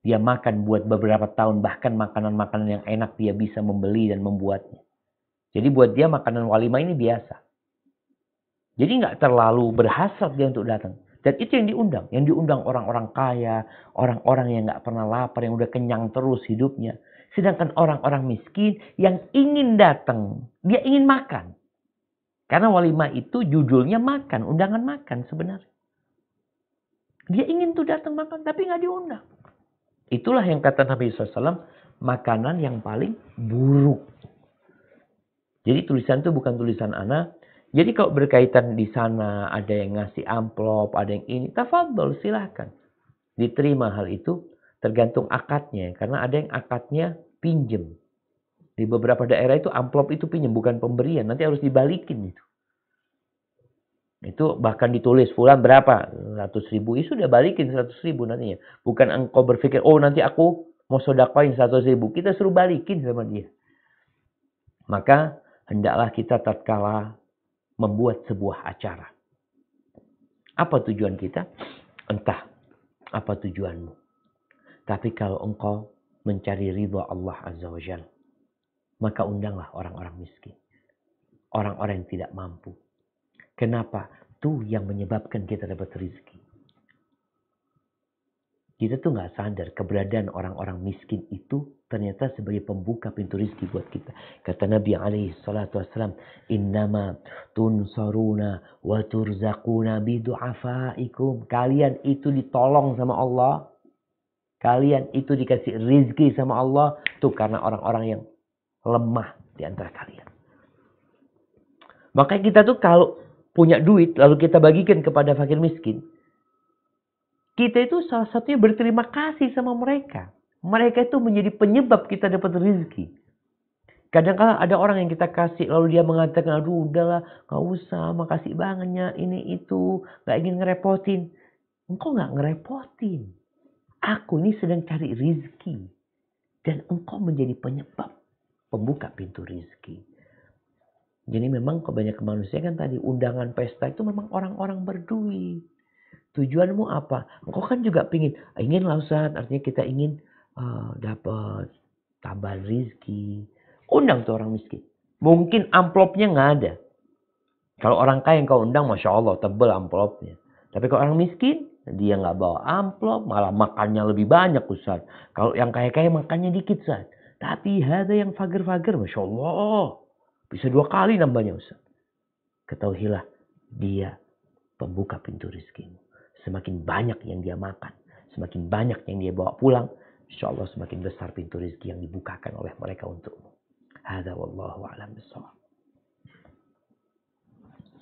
Dia makan buat beberapa tahun. Bahkan makanan-makanan yang enak dia bisa membeli dan membuatnya. Jadi buat dia makanan walimah ini biasa. Jadi nggak terlalu berhasrat dia untuk datang. Dan itu yang diundang. Yang diundang orang-orang kaya. Orang-orang yang nggak pernah lapar. Yang udah kenyang terus hidupnya. Sedangkan orang-orang miskin yang ingin datang. Dia ingin makan. Karena walimah itu judulnya makan. Undangan makan sebenarnya. Dia ingin tuh datang makan. Tapi nggak diundang. Itulah yang kata Nabi SAW. Makanan yang paling buruk. Jadi tulisan itu bukan tulisan Ana. Jadi kalau berkaitan di sana ada yang ngasih amplop, ada yang ini, tafadhol silahkan. Diterima hal itu tergantung akadnya. Karena ada yang akadnya pinjem. Di beberapa daerah itu amplop itu pinjem, bukan pemberian. Nanti harus dibalikin itu. Itu bahkan ditulis fulan berapa? 100.000. Ya sudah balikin 100.000 nantinya. Bukan engkau berpikir, oh nanti aku mau sodakoin 100.000. Kita suruh balikin sama dia. Maka hendaklah kita tatkala membuat sebuah acara. Apa tujuan kita? Entah apa tujuanmu. Tapi kalau engkau mencari ridha Allah Azza wa Jalla, maka undanglah orang-orang miskin. Orang-orang yang tidak mampu. Kenapa? Itu yang menyebabkan kita dapat rezeki. Kita tuh nggak sadar keberadaan orang-orang miskin itu ternyata sebagai pembuka pintu rezeki buat kita. Kata Nabi alaihi salatu wassalam, "Innama tunsaruna wa turzaquna bidu'afaikum." Kalian itu ditolong sama Allah. Kalian itu dikasih rezeki sama Allah tuh karena orang-orang yang lemah di antara kalian. Makanya kita tuh kalau punya duit lalu kita bagikan kepada fakir miskin, kita itu salah satunya berterima kasih sama mereka. Mereka itu menjadi penyebab kita dapat rezeki. Kadang-kadang ada orang yang kita kasih lalu dia mengatakan, aduh udahlah gak usah, makasih bangetnya ini itu, gak ingin ngerepotin. Engkau gak ngerepotin. Aku ini sedang cari rezeki. Dan engkau menjadi penyebab pembuka pintu rezeki. Jadi memang kebanyakan manusia kan tadi undangan pesta itu memang orang-orang berduit. Tujuanmu apa? Engkau kan juga ingin lah Ustaz. Artinya kita ingin dapat tambahan rezeki. Undang tuh orang miskin. Mungkin amplopnya nggak ada. Kalau orang kaya yang kau undang, Masya Allah tebel amplopnya. Tapi kalau orang miskin, dia nggak bawa amplop, malah makannya lebih banyak Ustaz. Kalau yang kaya-kaya makannya dikit Ustaz. Tapi ada yang fager-fager, Masya Allah. Bisa 2 kali nambahnya Ustaz. Ketahuilah, dia pembuka pintu rezekimu. Semakin banyak yang dia makan, semakin banyak yang dia bawa pulang, insya Allah semakin besar pintu rezeki yang dibukakan oleh mereka untukmu. Hadza wallahu a'lam bishawab.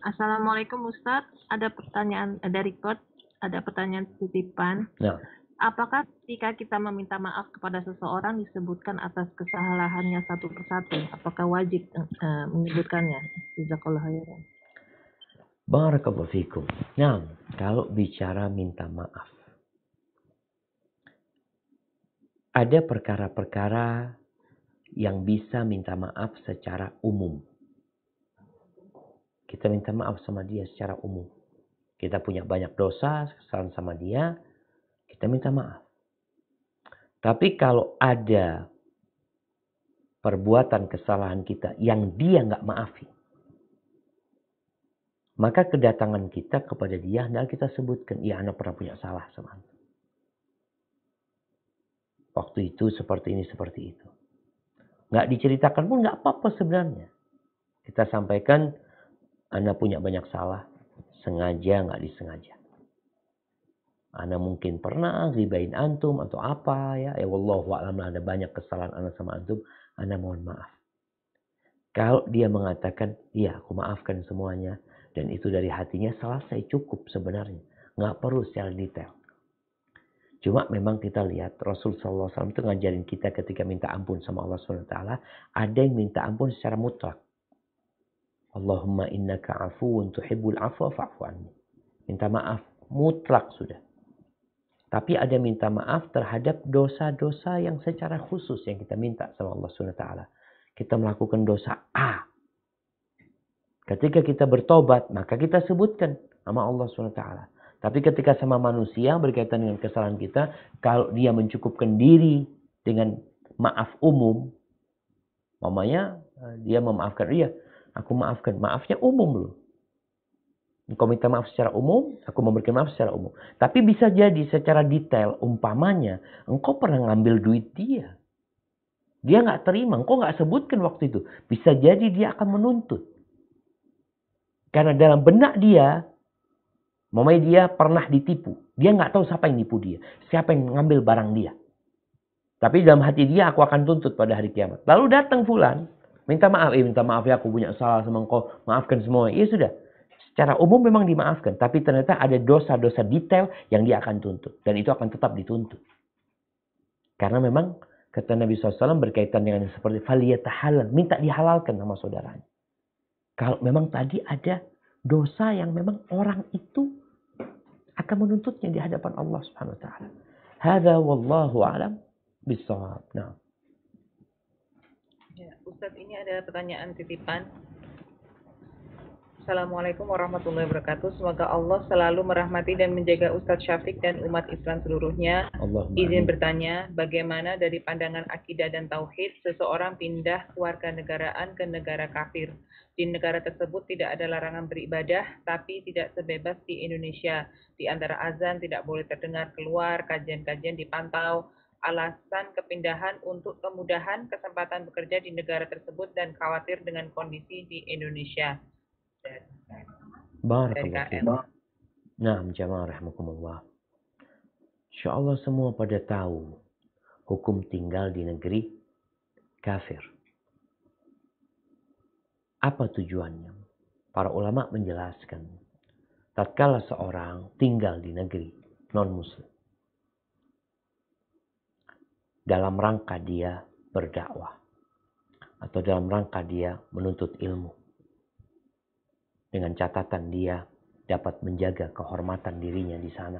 Assalamualaikum Ustadz, ada pertanyaan dari Coach, ada pertanyaan titipan. Nah, Apakah ketika kita meminta maaf kepada seseorang disebutkan atas kesalahannya satu persatu? Apakah wajib menyebutkannya? Jazakallahu khairan. barakallahu fikum. Nah, kalau bicara minta maaf, ada perkara-perkara yang bisa minta maaf secara umum. Kita minta maaf sama dia secara umum. Kita punya banyak dosa, kesalahan sama dia, kita minta maaf. Tapi kalau ada perbuatan kesalahan kita yang dia nggak maafi, maka kedatangan kita kepada dia hendaklah kita sebutkan, iya anak pernah punya salah sama anda. Waktu itu seperti ini, seperti itu. Nggak diceritakan pun nggak apa-apa sebenarnya. Kita sampaikan, anda punya banyak salah, sengaja nggak disengaja. Anda mungkin pernah ribain antum atau apa ya. Ya wallahu a'lam, ada banyak kesalahan anda sama antum. Anda mohon maaf. Kalau dia mengatakan, iya aku maafkan semuanya. Dan itu dari hatinya, selesai, cukup sebenarnya. Nggak perlu secara detail. Cuma memang kita lihat Rasul SAW itu ngajarin kita ketika minta ampun sama Allah SWT. Ada yang minta ampun secara mutlak. Allahumma innaka afuun tuhibbul afwa fa'fu anni. Minta maaf mutlak sudah. Tapi ada minta maaf terhadap dosa-dosa yang secara khusus yang kita minta sama Allah SWT. Kita melakukan dosa A. Ketika kita bertobat, maka kita sebutkan sama Allah SWT. Tapi ketika sama manusia berkaitan dengan kesalahan kita, kalau dia mencukupkan diri dengan maaf umum, mamanya dia memaafkan, iya aku maafkan. Maafnya umum loh. Engkau minta maaf secara umum, aku memberikan maaf secara umum. Tapi bisa jadi secara detail, umpamanya, engkau pernah ngambil duit dia. Dia nggak terima, engkau nggak sebutkan waktu itu. Bisa jadi dia akan menuntut. Karena dalam benak dia, mamanya dia pernah ditipu. Dia nggak tahu siapa yang nipu dia. Siapa yang ngambil barang dia. Tapi dalam hati dia, aku akan tuntut pada hari kiamat. Lalu datang fulan, minta maaf ya aku punya salah sama engkau, maafkan semua. Iya sudah. Secara umum memang dimaafkan. Tapi ternyata ada dosa-dosa detail yang dia akan tuntut. Dan itu akan tetap dituntut. Karena memang kata Nabi SAW berkaitan dengan seperti faliyatahalal. Minta dihalalkan sama saudaranya. Kalau memang tadi ada dosa yang memang orang itu akan menuntutnya di hadapan Allah Subhanahu wa taala. Hadza wallahu a'lam bissawab. Nah. Ya, Ustadz, ini ada pertanyaan titipan. Assalamualaikum warahmatullahi wabarakatuh. Semoga Allah selalu merahmati dan menjaga Ustadz Syafiq dan umat Islam seluruhnya. Allahumma Izin amin. bertanya, bagaimana dari pandangan akidah dan tauhid seseorang pindah kewarganegaraan ke negara kafir? Di negara tersebut tidak ada larangan beribadah, tapi tidak sebebas di Indonesia. Di antara azan tidak boleh terdengar keluar, kajian-kajian dipantau. Alasan kepindahan untuk kemudahan kesempatan bekerja di negara tersebut dan khawatir dengan kondisi di Indonesia. Barakallahu KL. fiik. Nah, jamaah rahimakumullah. Insyaallah semua pada tahu hukum tinggal di negeri kafir. Apa tujuannya? Para ulama menjelaskan, tatkala seorang tinggal di negeri non-muslim, dalam rangka dia berdakwah atau dalam rangka dia menuntut ilmu, dengan catatan dia dapat menjaga kehormatan dirinya di sana,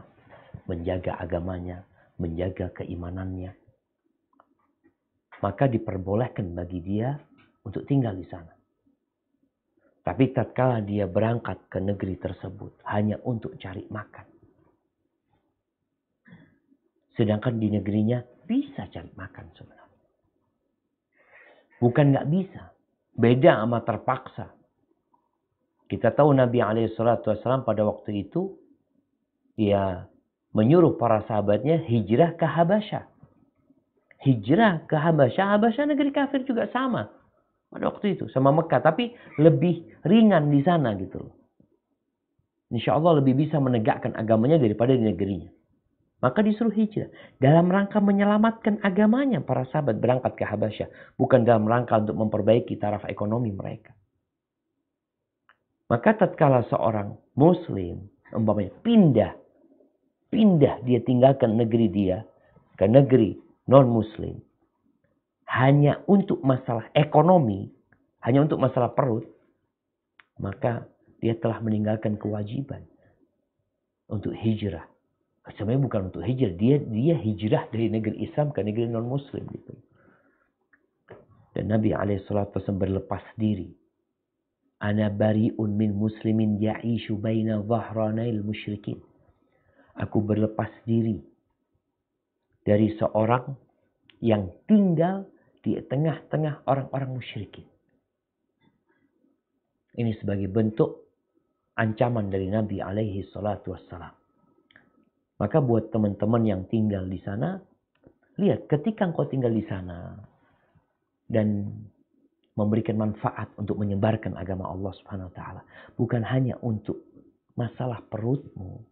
menjaga agamanya, menjaga keimanannya, maka diperbolehkan bagi dia untuk tinggal di sana. Tapi tatkala dia berangkat ke negeri tersebut hanya untuk cari makan, sedangkan di negerinya bisa cari makan sebenarnya. Bukan nggak bisa, beda sama terpaksa. Kita tahu Nabi SAW pada waktu itu dia menyuruh para sahabatnya hijrah ke Habasyah. Hijrah ke Habasyah. Habasyah negeri kafir juga sama pada waktu itu sama Mekah, tapi lebih ringan di sana gitu loh. Insya Allah lebih bisa menegakkan agamanya daripada di negerinya. Maka disuruh hijrah dalam rangka menyelamatkan agamanya. Para sahabat berangkat ke Habasyah, bukan dalam rangka untuk memperbaiki taraf ekonomi mereka. Maka tatkala seorang muslim umpamanya pindah dia tinggalkan negeri dia ke negeri non muslim hanya untuk masalah ekonomi, hanya untuk masalah perut, maka dia telah meninggalkan kewajiban untuk hijrah. Sebenarnya bukan untuk hijrah, dia hijrah dari negeri Islam ke negeri non muslim gitu. Dan Nabi SAW berlepas diri. Ana bari'un min muslimin ya'ishu baina dhahranail musyrikin. Aku berlepas diri dari seorang yang tinggal di tengah-tengah orang-orang musyrikin. Ini sebagai bentuk ancaman dari Nabi alaihi salatu wassalam. Maka buat teman-teman yang tinggal di sana, lihat ketika engkau tinggal di sana dan memberikan manfaat untuk menyebarkan agama Allah Subhanahu wa taala, bukan hanya untuk masalah perutmu,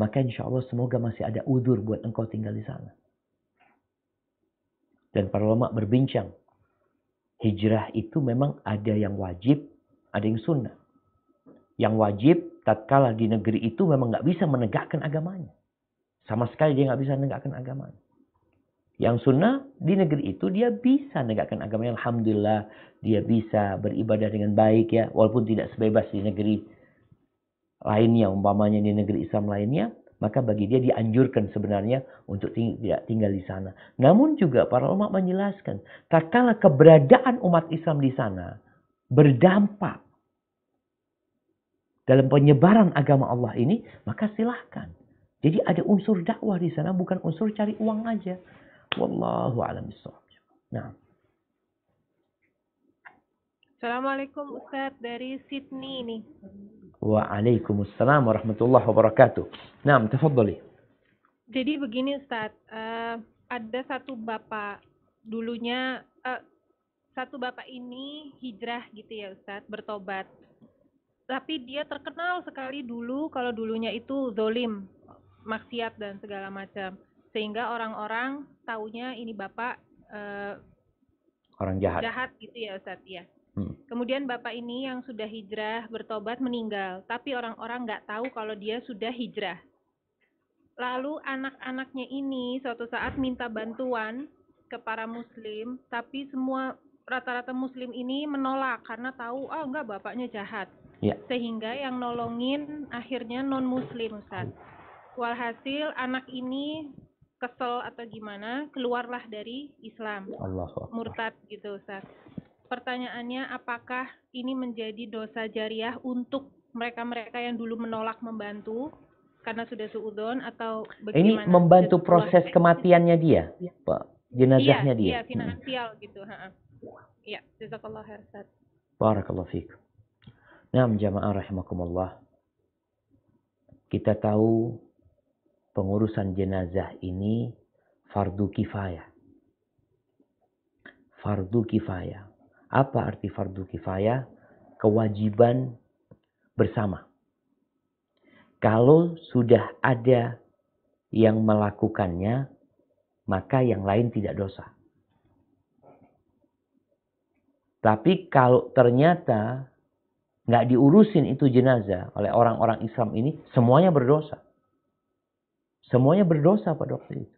maka insya Allah semoga masih ada udzur buat engkau tinggal di sana. Dan para ulama berbincang, hijrah itu memang ada yang wajib, ada yang sunnah. Yang wajib tatkala di negeri itu memang nggak bisa menegakkan agamanya, sama sekali dia nggak bisa menegakkan agamanya. Yang sunnah di negeri itu dia bisa menegakkan agamanya. Alhamdulillah dia bisa beribadah dengan baik ya. Walaupun tidak sebebas di negeri lainnya. Umpamanya di negeri Islam lainnya. Maka bagi dia dianjurkan sebenarnya untuk tidak tinggal di sana. Namun juga para ulama menjelaskan. Tatkala keberadaan umat Islam di sana berdampak dalam penyebaran agama Allah ini. Maka silahkan. Jadi ada unsur dakwah di sana. Bukan unsur cari uang aja. Wallahu a'lam bishawab. Nah. Assalamualaikum Ustadz dari Sydney ini. Waalaikumsalam warahmatullahi wabarakatuh. Naam, tafadhali. Jadi begini Ustadz, ada satu bapak dulunya, satu bapak ini hijrah gitu ya Ustadz, bertobat. Tapi dia terkenal sekali dulu kalau dulunya itu zolim, maksiat dan segala macam. Sehingga orang-orang taunya ini bapak orang jahat. Jahat gitu ya Ustadz ya. Kemudian bapak ini yang sudah hijrah bertobat meninggal, tapi orang-orang nggak tahu kalau dia sudah hijrah. Lalu anak-anaknya ini suatu saat minta bantuan ke para muslim, tapi semua rata-rata muslim ini menolak karena tahu enggak bapaknya jahat. Ya. Sehingga yang nolongin akhirnya non-muslim, Ustaz. Walhasil anak ini kesel atau gimana, keluarlah dari Islam. Allahu Akbar. Murtad gitu, Ustaz. Pertanyaannya, apakah ini menjadi dosa jariah untuk mereka-mereka yang dulu menolak membantu karena sudah suudzon, atau Ini bagaimana? membantu Jazallah proses khair. kematiannya dia, Pak. Jenazahnya dia. Iya, finansial gitu. Iya, jazakallah khair, Ustaz. Barakallahu fiik. Nah, jamaah rahimakumullah. Kita tahu pengurusan jenazah ini fardu kifayah. Fardu kifayah. Apa arti fardu kifayah? Kewajiban bersama. Kalau sudah ada yang melakukannya, maka yang lain tidak dosa. Tapi kalau ternyata nggak diurusin itu jenazah oleh orang-orang Islam ini, semuanya berdosa. Semuanya berdosa pada waktu itu.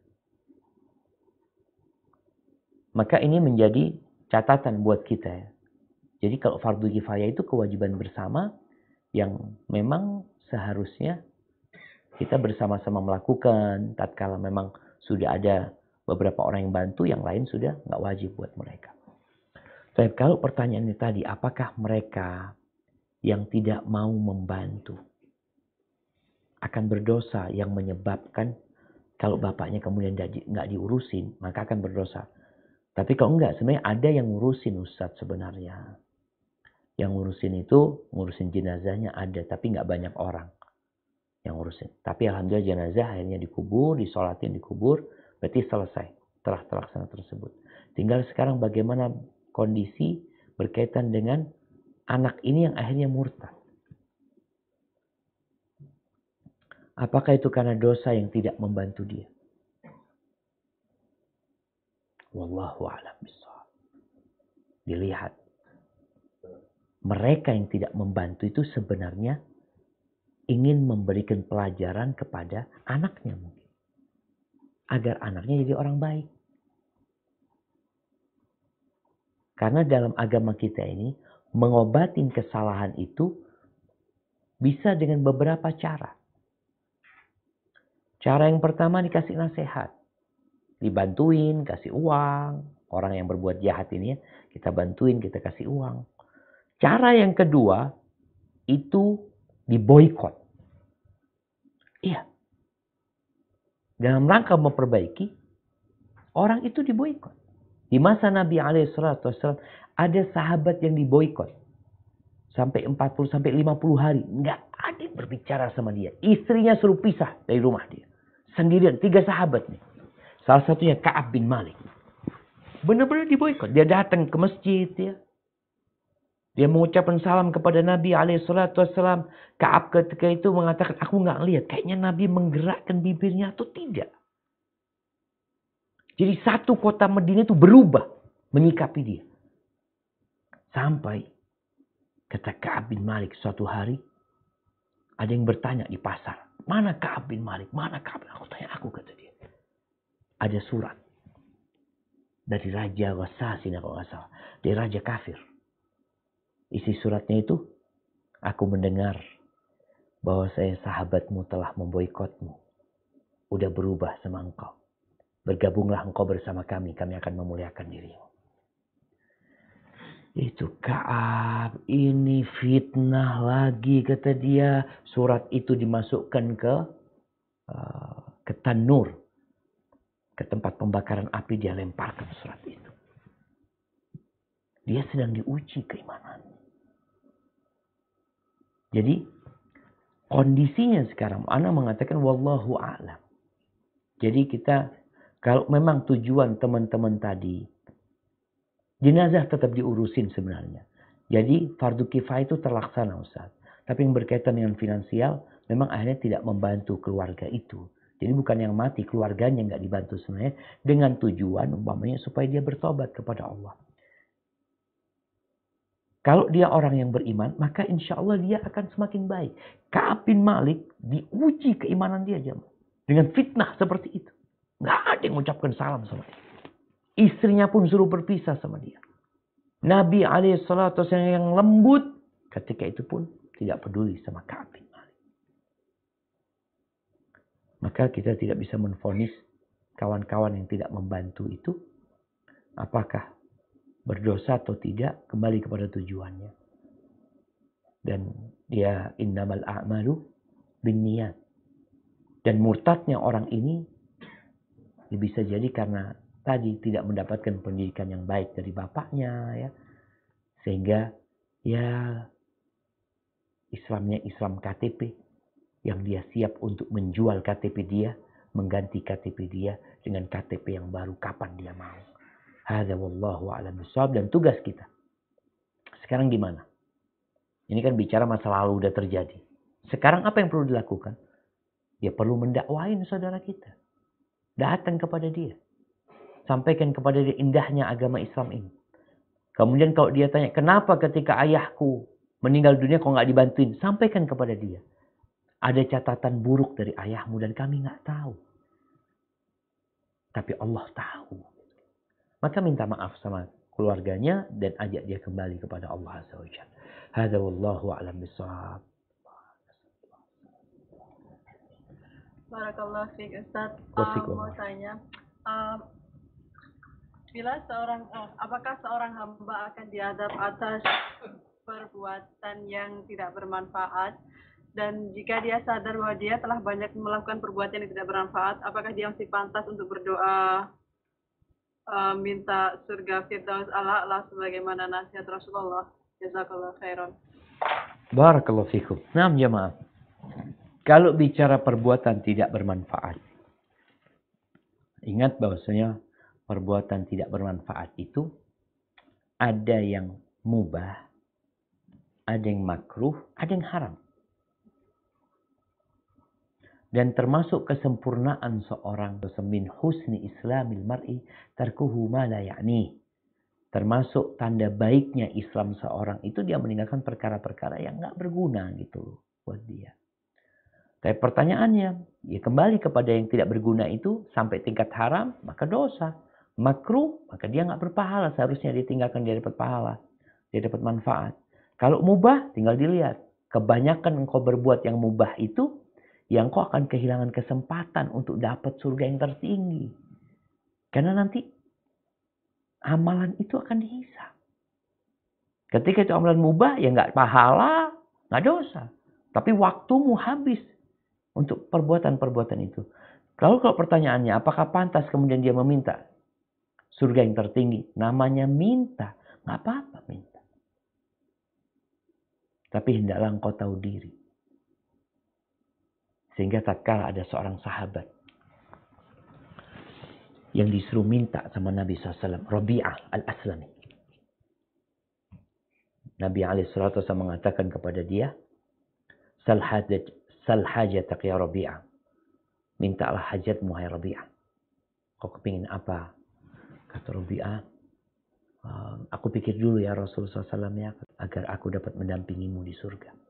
Maka ini menjadi catatan buat kita ya. Jadi kalau fardu kifayah itu kewajiban bersama yang memang seharusnya kita bersama-sama melakukan. Tatkala memang sudah ada beberapa orang yang bantu, yang lain sudah nggak wajib buat mereka. Tapi kalau pertanyaannya tadi, apakah mereka yang tidak mau membantu akan berdosa yang menyebabkan kalau bapaknya kemudian nggak diurusin, maka akan berdosa. Tapi kalau enggak, sebenarnya ada yang ngurusin Ustadz sebenarnya. Yang ngurusin itu, ngurusin jenazahnya ada, tapi nggak banyak orang yang ngurusin. Tapi alhamdulillah jenazah akhirnya dikubur, disolatin dikubur, berarti selesai. Telah terlaksana tersebut. Tinggal sekarang bagaimana kondisi berkaitan dengan anak ini yang akhirnya murtad. Apakah itu karena dosa yang tidak membantu dia? Wallahu a'lam bishawab. Dilihat. Mereka yang tidak membantu itu sebenarnya ingin memberikan pelajaran kepada anaknya mungkin. Agar anaknya jadi orang baik. Karena dalam agama kita ini, mengobatin kesalahan itu bisa dengan beberapa cara. Cara yang pertama dikasih nasihat. Dibantuin, kasih uang. Orang yang berbuat jahat ini ya, kita bantuin, kita kasih uang. Cara yang kedua, itu diboikot. Iya. Dalam rangka memperbaiki, orang itu diboikot. Di masa Nabi SAW ada sahabat yang diboikot. Sampai 40, sampai 50 hari. Nggak ada yang berbicara sama dia. Istrinya suruh pisah dari rumah dia. Sendirian, 3 sahabat nih. Salah satunya Ka'ab bin Malik. Benar-benar diboikot. Dia datang ke masjid ya. Dia mengucapkan salam kepada Nabi SAW. Ka'ab ketika itu mengatakan, aku nggak lihat. Kayaknya Nabi menggerakkan bibirnya atau tidak. Jadi satu kota Madinah itu berubah menyikapi dia. Sampai kata Ka'ab bin Malik suatu hari. Ada yang bertanya di pasar. Mana Ka'ab bin Malik? Mana Ka'ab? Aku tanya aku kata dia. Ada surat. Dari Raja Wasasin kalau nggak salah. Dari Raja Kafir. Isi suratnya itu. Aku mendengar. Bahwa saya sahabatmu telah memboikotmu. Udah berubah sama engkau. Bergabunglah engkau bersama kami. Kami akan memuliakan dirimu. Itu Ka'ab. Ini fitnah lagi kata dia. Surat itu dimasukkan ke tanur. Ke tempat pembakaran api. Dia lemparkan surat itu. Dia sedang diuji keimanannya. Jadi kondisinya sekarang. Ana mengatakan wallahu a'lam. Jadi kita. Kalau memang tujuan teman-teman tadi, jenazah tetap diurusin sebenarnya. Jadi fardu kifayah itu terlaksana Ustaz. Tapi yang berkaitan dengan finansial, memang akhirnya tidak membantu keluarga itu. Jadi bukan yang mati, keluarganya nggak dibantu sebenarnya. Dengan tujuan umpamanya supaya dia bertobat kepada Allah. Kalau dia orang yang beriman, maka insya Allah dia akan semakin baik. Ka'ab bin Malik diuji keimanan dia jemaah. Dengan fitnah seperti itu. Nggak ada yang mengucapkan salam sama dia. Istrinya pun suruh berpisah sama dia. Nabi SAW yang lembut ketika itu pun tidak peduli sama Ka'ab bin Malik. Maka kita tidak bisa menvonis kawan-kawan yang tidak membantu itu apakah berdosa atau tidak, kembali kepada tujuannya. Dan ya innamal a'malu binniyat. Dan murtadnya orang ini bisa jadi karena tadi tidak mendapatkan pendidikan yang baik dari bapaknya, ya. Sehingga ya Islamnya Islam KTP, yang dia siap untuk menjual KTP dia, mengganti KTP dia dengan KTP yang baru kapan dia mau. Hadza wallahu a'lam bishawab. Dan tugas kita sekarang gimana? Ini kan bicara masa lalu udah terjadi. Sekarang apa yang perlu dilakukan? Ya perlu mendakwain saudara kita. Datang kepada dia. Sampaikan kepada dia indahnya agama Islam ini. Kemudian kalau dia tanya, kenapa ketika ayahku meninggal dunia kok nggak dibantuin? Sampaikan kepada dia. Ada catatan buruk dari ayahmu dan kami nggak tahu. Tapi Allah tahu. Maka minta maaf sama keluarganya dan ajak dia kembali kepada Allah Azza wa Jalla. Hadza wallahu a'lam bishawab. Barakallahu fiik Ustaz. Wafikum. Mau tanya, apakah seorang hamba akan diadab atas perbuatan yang tidak bermanfaat? Dan jika dia sadar bahwa dia telah banyak melakukan perbuatan yang tidak bermanfaat, apakah dia masih pantas untuk berdoa minta surga Firdaus A'la sebagaimana nasihat Rasulullah? Jazakallahu khairan. Barakallahu fikum. Nah, jemaah. Kalau bicara perbuatan tidak bermanfaat, ingat bahwasanya perbuatan tidak bermanfaat itu ada yang mubah, ada yang makruh, ada yang haram. Dan termasuk kesempurnaan seorang min husni islamil mar'i tarkuhu ma la ya'ni. Termasuk tanda baiknya Islam seorang itu dia meninggalkan perkara-perkara yang nggak berguna gitu loh buat dia. Tapi pertanyaannya, ya kembali kepada yang tidak berguna itu sampai tingkat haram, maka dosa. Makruh, maka dia nggak berpahala. Seharusnya dia tinggalkan, dia dapat pahala. Dia dapat manfaat. Kalau mubah, tinggal dilihat. Kebanyakan engkau berbuat yang mubah itu, yang kau akan kehilangan kesempatan untuk dapat surga yang tertinggi. Karena nanti amalan itu akan dihisab. Ketika itu amalan mubah, ya nggak pahala, nggak dosa. Tapi waktumu habis untuk perbuatan-perbuatan itu. Kalau pertanyaannya, apakah pantas kemudian dia meminta surga yang tertinggi? Namanya minta, nggak apa-apa minta. Tapi hendaklah engkau tahu diri. Sehingga tatkala ada seorang sahabat yang disuruh minta sama Nabi SAW, Rabi'ah al-Aslami. Nabi SAW mengatakan kepada dia, Sal hajatak ya Rabi'ah. Mintalah hajatmu hai Rabi'ah. Kau kepingin apa? Kata Rabi'ah, aku pikir dulu ya Rasulullah SAW ya, agar aku dapat mendampingimu di surga.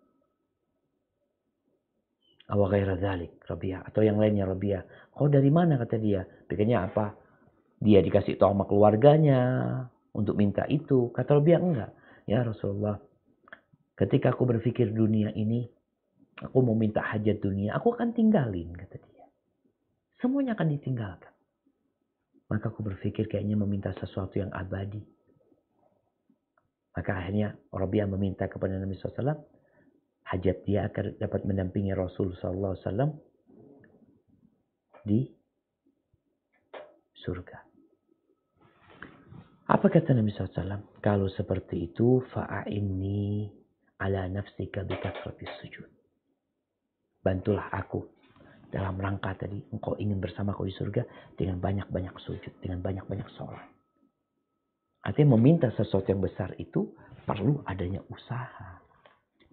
Awa ghaira dzalik, Rabi'ah. Atau yang lainnya Rabi'ah. Kau dari mana kata dia? Pikirnya apa? Dia dikasih tahu sama keluarganya untuk minta itu. Kata Rabi'ah enggak. Ya Rasulullah, ketika aku berpikir dunia ini, aku mau minta hajat dunia, aku akan tinggalin kata dia. Semuanya akan ditinggalkan. Maka aku berpikir kayaknya meminta sesuatu yang abadi. Maka akhirnya Rabi'ah meminta kepada Nabi SAW, hajat dia agar dapat mendampingi Rasul SAW di surga. Apa kata Nabi SAW? Kalau seperti itu, fa'a'inni ala nafsika bikasratis sujud. Bantulah aku dalam rangka tadi, engkau ingin bersamaku di surga dengan banyak-banyak sujud, dengan banyak-banyak sholat. Artinya meminta sesuatu yang besar itu perlu adanya usaha.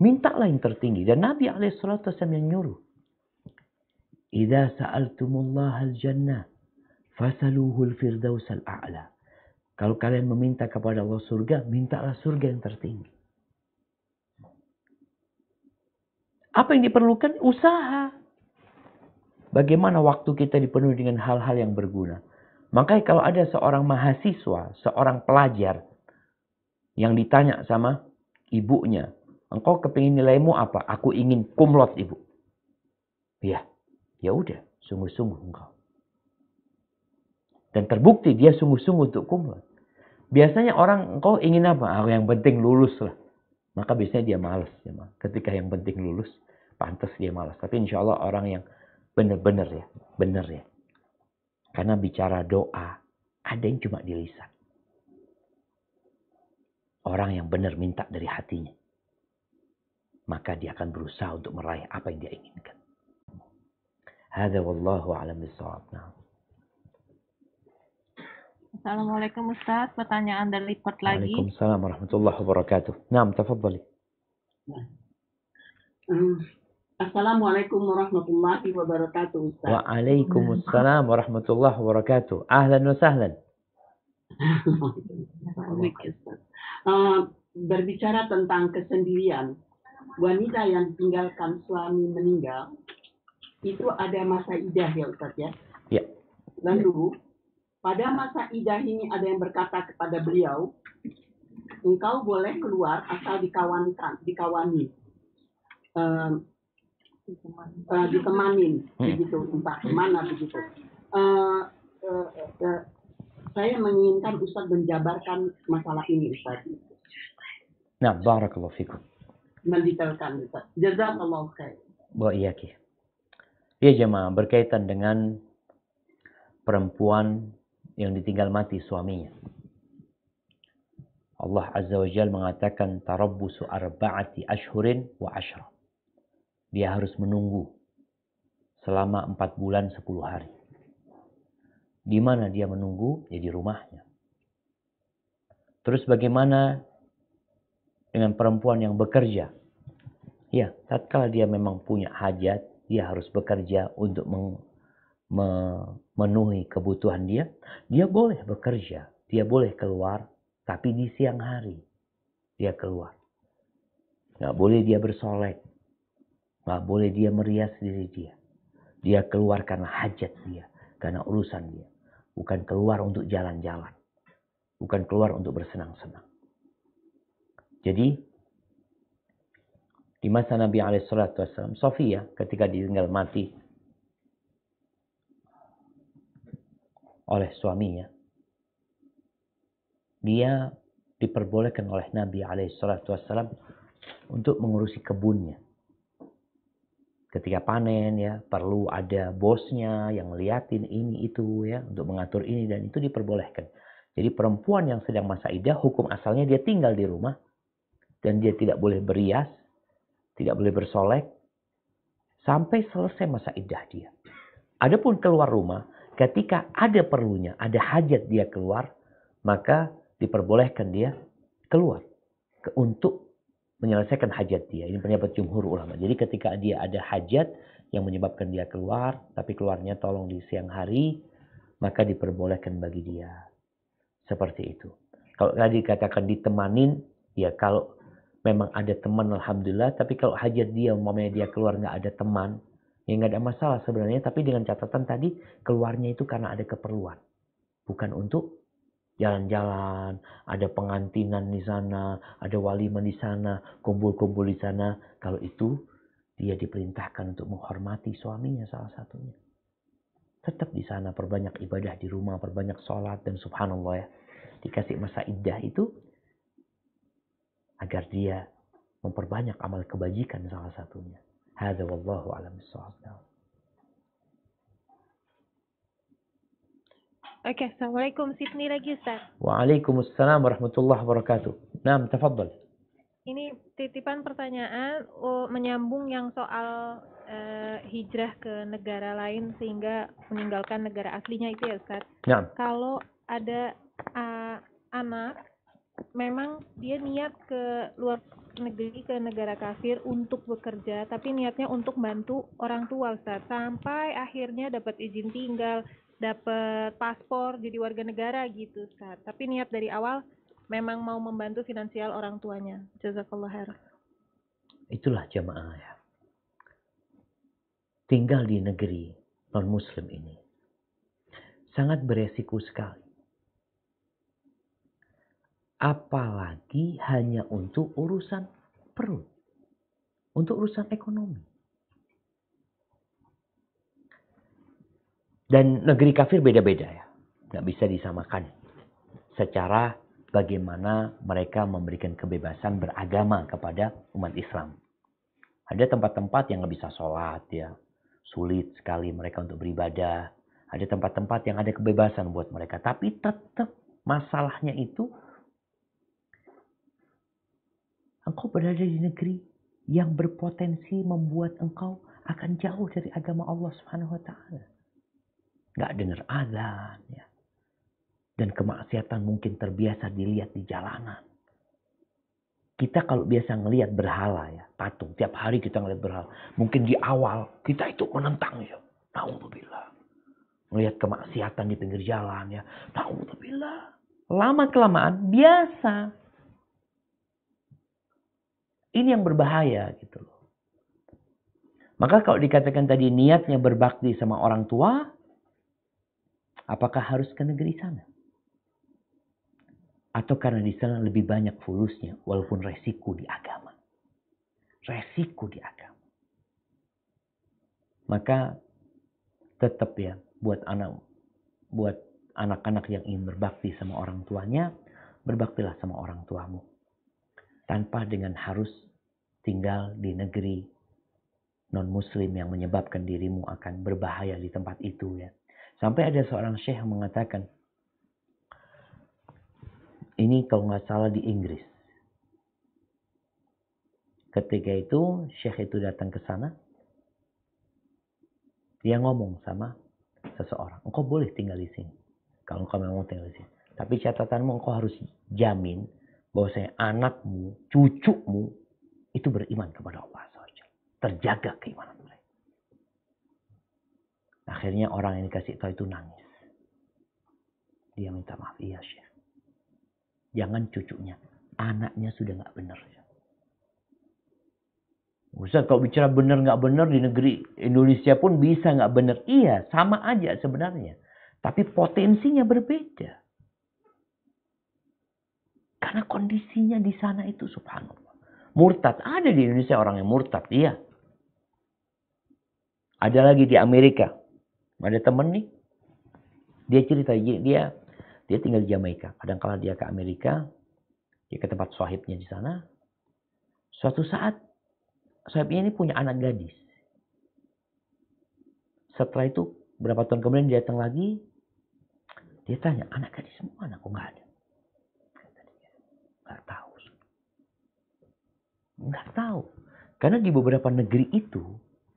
Mintalah yang tertinggi. Dan Nabi SAW yang nyuruh. Idza sa'altumullaha al-jannah fasaluhul firdausal a'la. Kalau kalian meminta kepada Allah surga, mintalah surga yang tertinggi. Apa yang diperlukan? Usaha. Bagaimana waktu kita dipenuhi dengan hal-hal yang berguna. Makanya kalau ada seorang mahasiswa, seorang pelajar yang ditanya sama ibunya, engkau kepingin nilaimu apa? Aku ingin kumlot, Ibu. Ya, ya udah, sungguh-sungguh engkau. Dan terbukti dia sungguh-sungguh untuk kumlot. Biasanya orang, engkau ingin apa? Ah, yang penting lulus lah. Maka biasanya dia malas. Ketika yang penting lulus, pantas dia malas. Tapi insya Allah orang yang benar-benar ya, benar ya. Karena bicara doa, ada yang cuma di lisan. Orang yang benar minta dari hatinya. Maka dia akan berusaha untuk meraih apa yang dia inginkan. Hadza wallahu a'lam bissawab. Assalamualaikum Ustaz, pertanyaan dari lipat lagi. Waalaikumsalam warahmatullahi wabarakatuh. Naam, tafadhali. Assalamualaikum warahmatullahi wabarakatuh, Ustaz. Waalaikumsalam warahmatullahi wabarakatuh. Ahlan wa sahlan. Berbicara tentang kesendirian, wanita yang ditinggalkan suami meninggal, itu ada masa idah ya Ustaz ya? Ya. Lalu, pada masa idah ini ada yang berkata kepada beliau, engkau boleh keluar asal dikawani. Ditemanin, begitu, entah kemana begitu. Saya menginginkan Ustaz menjabarkan masalah ini, Ustaz. Nah, barakallahu fikum. Mendetailkan, Ustaz. Jazakallahu khair. Wa iyaki. Ya jemaah, berkaitan dengan perempuan yang ditinggal mati suaminya. Allah Azza wa Jalla mengatakan tarabbusu arba'ati ashhurin wa ashra. Dia harus menunggu selama 4 bulan 10 hari. Di mana dia menunggu? Ya di rumahnya. Terus bagaimana dengan perempuan yang bekerja? Ya, tatkala dia memang punya hajat, dia harus bekerja untuk memenuhi kebutuhan dia. Dia boleh bekerja, dia boleh keluar, tapi di siang hari dia keluar. Nggak boleh dia bersolek, nggak boleh dia merias diri dia. Dia keluar karena hajat dia, karena urusan dia. Bukan keluar untuk jalan-jalan, bukan keluar untuk bersenang-senang. Jadi di masa Nabi SAW, Sofia ketika ditinggal mati oleh suaminya, dia diperbolehkan oleh Nabi SAW untuk mengurusi kebunnya. Ketika panen ya, perlu ada bosnya yang ngeliatin ini itu ya, untuk mengatur ini dan itu diperbolehkan. Jadi perempuan yang sedang masa idah, hukum asalnya dia tinggal di rumah dan dia tidak boleh berias, tidak boleh bersolek sampai selesai masa iddah dia. Adapun keluar rumah, ketika ada perlunya, ada hajat dia keluar, maka diperbolehkan dia keluar untuk menyelesaikan hajat dia. Ini pendapat jumhur ulama. Jadi ketika dia ada hajat yang menyebabkan dia keluar, tapi keluarnya tolong di siang hari, maka diperbolehkan bagi dia. Seperti itu. Kalau tadi dikatakan ditemanin, ya kalau memang ada teman alhamdulillah, tapi kalau hajat dia, umpamanya dia keluar nggak ada teman, ya nggak ada masalah sebenarnya, tapi dengan catatan tadi keluarnya itu karena ada keperluan, bukan untuk jalan-jalan, ada pengantinan di sana, ada walimah di sana, kumpul-kumpul di sana. Kalau itu dia diperintahkan untuk menghormati suaminya salah satunya. Tetap di sana perbanyak ibadah di rumah, perbanyak sholat dan subhanallah ya, dikasih masa iddah itu agar dia memperbanyak amal kebajikan salah satunya. Hadza wallahu a'lam bissawab. Oke, Assalamualaikum. Sydney lagi, Ustaz. Waalaikumsalam warahmatullahi wabarakatuh. Naam, tafadhal. Ini titipan pertanyaan menyambung yang soal hijrah ke negara lain sehingga meninggalkan negara aslinya itu ya, Ustaz. Naam. Kalau ada anak memang dia niat ke luar negeri, ke negara kafir untuk bekerja, tapi niatnya untuk bantu orang tua, Ustaz. Sampai akhirnya dapat izin tinggal, dapat paspor, jadi warga negara gitu, Ustaz. Tapi niat dari awal memang mau membantu finansial orang tuanya. Jazakallah khair. Itulah jamaah ya. Tinggal di negeri non-muslim ini sangat beresiko sekali. Apalagi hanya untuk urusan perut. untuk urusan ekonomi. Dan negeri kafir beda-beda ya. Nggak bisa disamakan. Secara bagaimana mereka memberikan kebebasan beragama kepada umat Islam. Ada tempat-tempat yang nggak bisa sholat ya. Sulit sekali mereka untuk beribadah. Ada tempat-tempat yang ada kebebasan buat mereka. Tapi tetap masalahnya itu, engkau berada di negeri yang berpotensi membuat engkau akan jauh dari agama Allah Subhanahu wa Ta'ala. Nggak dengar azan ya. Dan kemaksiatan mungkin terbiasa dilihat di jalanan. Kita kalau biasa ngelihat berhala ya, patung. Tiap hari kita ngelihat berhala. Mungkin di awal kita itu menentang ya. Na'udzubillah. Melihat kemaksiatan di pinggir jalan ya. Na'udzubillah. Lama-kelamaan biasa. Ini yang berbahaya gitu loh. Maka kalau dikatakan tadi niatnya berbakti sama orang tua, apakah harus ke negeri sana? Atau karena di sana lebih banyak fulusnya, walaupun resiko di agama. Resiko di agama. Maka tetap ya, buat anak-anak yang ingin berbakti sama orang tuanya, berbaktilah sama orang tuamu. Tanpa dengan harus tinggal di negeri non-muslim yang menyebabkan dirimu akan berbahaya di tempat itu ya. Sampai ada seorang syekh yang mengatakan, ini kalau nggak salah di Inggris. Ketika itu, syekh itu datang ke sana. Dia ngomong sama seseorang, engkau boleh tinggal di sini. Kalau engkau memang tinggal di sini. Tapi catatanmu, engkau harus jamin bahwasanya anakmu, cucumu, itu beriman kepada Allah SWT. Terjaga keimanan mereka. Akhirnya orang yang dikasih tahu itu nangis. Dia minta maaf, iya syekh. Jangan cucunya, anaknya sudah nggak benar. Ustaz, kalau bicara benar nggak benar di negeri Indonesia pun bisa nggak benar. Iya, sama aja sebenarnya. Tapi potensinya berbeda. Karena kondisinya di sana itu subhanallah. Murtad, ada di Indonesia orang yang murtad, iya. Ada lagi di Amerika. Ada temen nih, dia cerita, dia tinggal di Jamaika. Kadang-kala dia ke Amerika, dia ke tempat sahibnya di sana. Suatu saat, sahibnya ini punya anak gadis. Setelah itu, berapa tahun kemudian dia datang lagi. Dia tanya, anak gadis semua anakku nggak ada. Nggak tahu. Nggak tahu. Karena di beberapa negeri itu,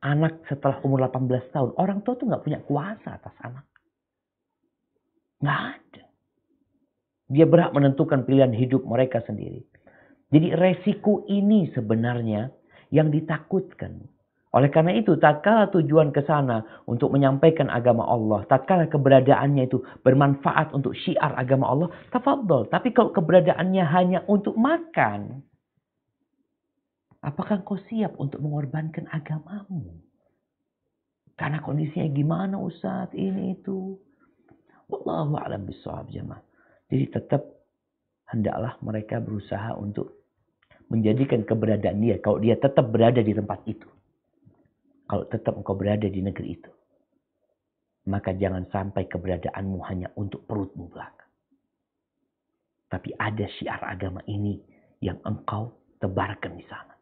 anak setelah umur 18 tahun, orang tua tuh nggak punya kuasa atas anak. Nggak ada. Dia berhak menentukan pilihan hidup mereka sendiri. Jadi resiko ini sebenarnya yang ditakutkan. Oleh karena itu, tatkala tujuan ke sana untuk menyampaikan agama Allah, tatkala keberadaannya itu bermanfaat untuk syiar agama Allah, tafadhol. Tapi kalau keberadaannya hanya untuk makan, apakah kau siap untuk mengorbankan agamamu? Karena kondisinya gimana Ustaz, ini itu. Wallahu a'lam bishawab jemaah. Jadi tetap hendaklah mereka berusaha untuk menjadikan keberadaan dia. Kalau dia tetap berada di tempat itu. Kalau tetap engkau berada di negeri itu. Maka jangan sampai keberadaanmu hanya untuk perutmu belaka. Tapi ada syiar agama ini yang engkau tebarkan di sana.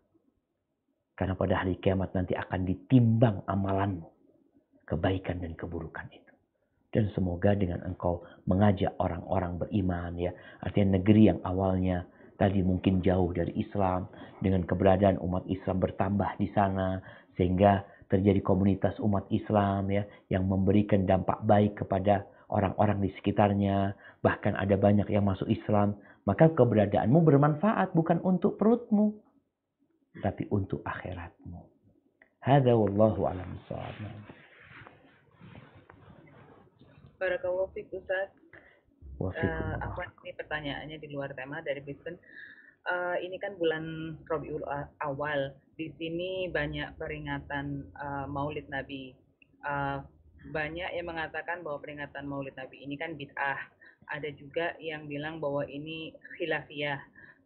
Karena pada hari kiamat nanti akan ditimbang amalanmu. Kebaikan dan keburukan itu. Dan semoga dengan engkau mengajak orang-orang beriman ya. Artinya negeri yang awalnya tadi mungkin jauh dari Islam. Dengan keberadaan umat Islam bertambah di sana. Sehingga terjadi komunitas umat Islam ya. Yang memberikan dampak baik kepada orang-orang di sekitarnya. Bahkan ada banyak yang masuk Islam. Maka keberadaanmu bermanfaat bukan untuk perutmu. Tapi untuk akhiratmu. Hadza wallahu a'lam bishawab. Barakallahu fiik Ustaz. Ini pertanyaannya di luar tema dari Brisbane. Ini kan bulan Rabiul Awal. Di sini banyak peringatan Maulid Nabi. Banyak yang mengatakan bahwa peringatan Maulid Nabi ini kan bid'ah. Ada juga yang bilang bahwa ini khilafiyah.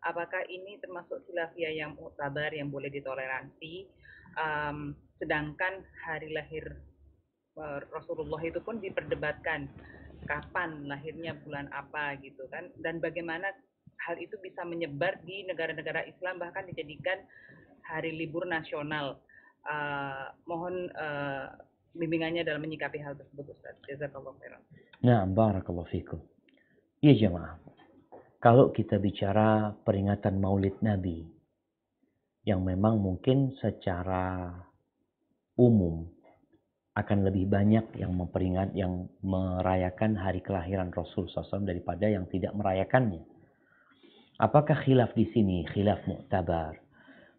apakah ini termasuk khilafiyah yang muktabar yang boleh ditoleransi, sedangkan hari lahir Rasulullah itu pun diperdebatkan kapan lahirnya, bulan apa gitu kan, dan bagaimana hal itu bisa menyebar di negara-negara Islam bahkan dijadikan hari libur nasional. Mohon bimbingannya dalam menyikapi hal tersebut, Ustaz. Jazakallahu khairan. Nah, barakallahu fikum. Ya jemaah, kalau kita bicara peringatan Maulid Nabi yang memang mungkin secara umum akan lebih banyak yang merayakan hari kelahiran Rasul SAW daripada yang tidak merayakannya. Apakah khilaf di sini khilaf muktabar?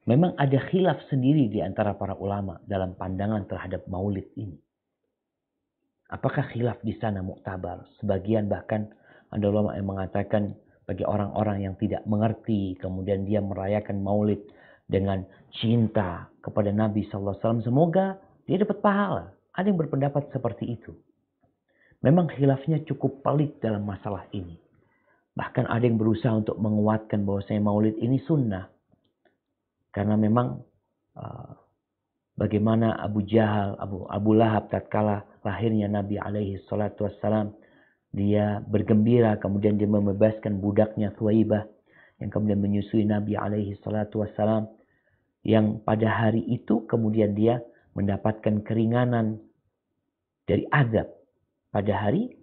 Memang ada khilaf sendiri di antara para ulama dalam pandangan terhadap Maulid ini. Apakah khilaf di sana muktabar? Sebagian bahkan ada ulama yang mengatakan bagi orang-orang yang tidak mengerti, kemudian dia merayakan Maulid dengan cinta kepada Nabi SAW, semoga dia dapat pahala. Ada yang berpendapat seperti itu. Memang khilafnya cukup pelik dalam masalah ini. Bahkan ada yang berusaha untuk menguatkan bahwasanya Maulid ini sunnah. Karena memang bagaimana Abu Jahal, Abu Lahab tatkala lahirnya Nabi alaihi salatu wassalam, dia bergembira, kemudian dia membebaskan budaknya Thuwaibah yang kemudian menyusui Nabi alaihi salatu wassalam, yang pada hari itu kemudian dia mendapatkan keringanan dari azab. Pada hari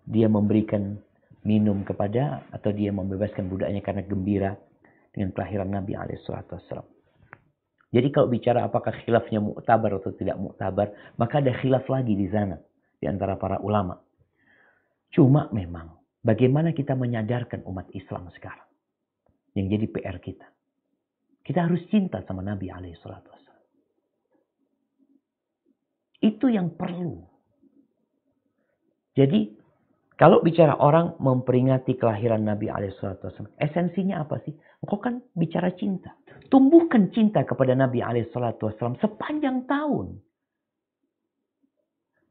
dia memberikan minum kepada, atau dia membebaskan budaknya karena gembira dengan kelahiran Nabi alaihi salatu wassalam. Jadi kalau bicara apakah khilafnya muktabar atau tidak muktabar, maka ada khilaf lagi di sana di antara para ulama. Cuma memang bagaimana kita menyadarkan umat Islam sekarang yang jadi PR kita. Kita harus cinta sama Nabi alaihi salatu wassalam. Itu yang perlu. Jadi kalau bicara orang memperingati kelahiran Nabi alaihi salatu wassalam, esensinya apa sih? Engkau kan bicara cinta. Tumbuhkan cinta kepada Nabi alaihi salatu wassalam sepanjang tahun.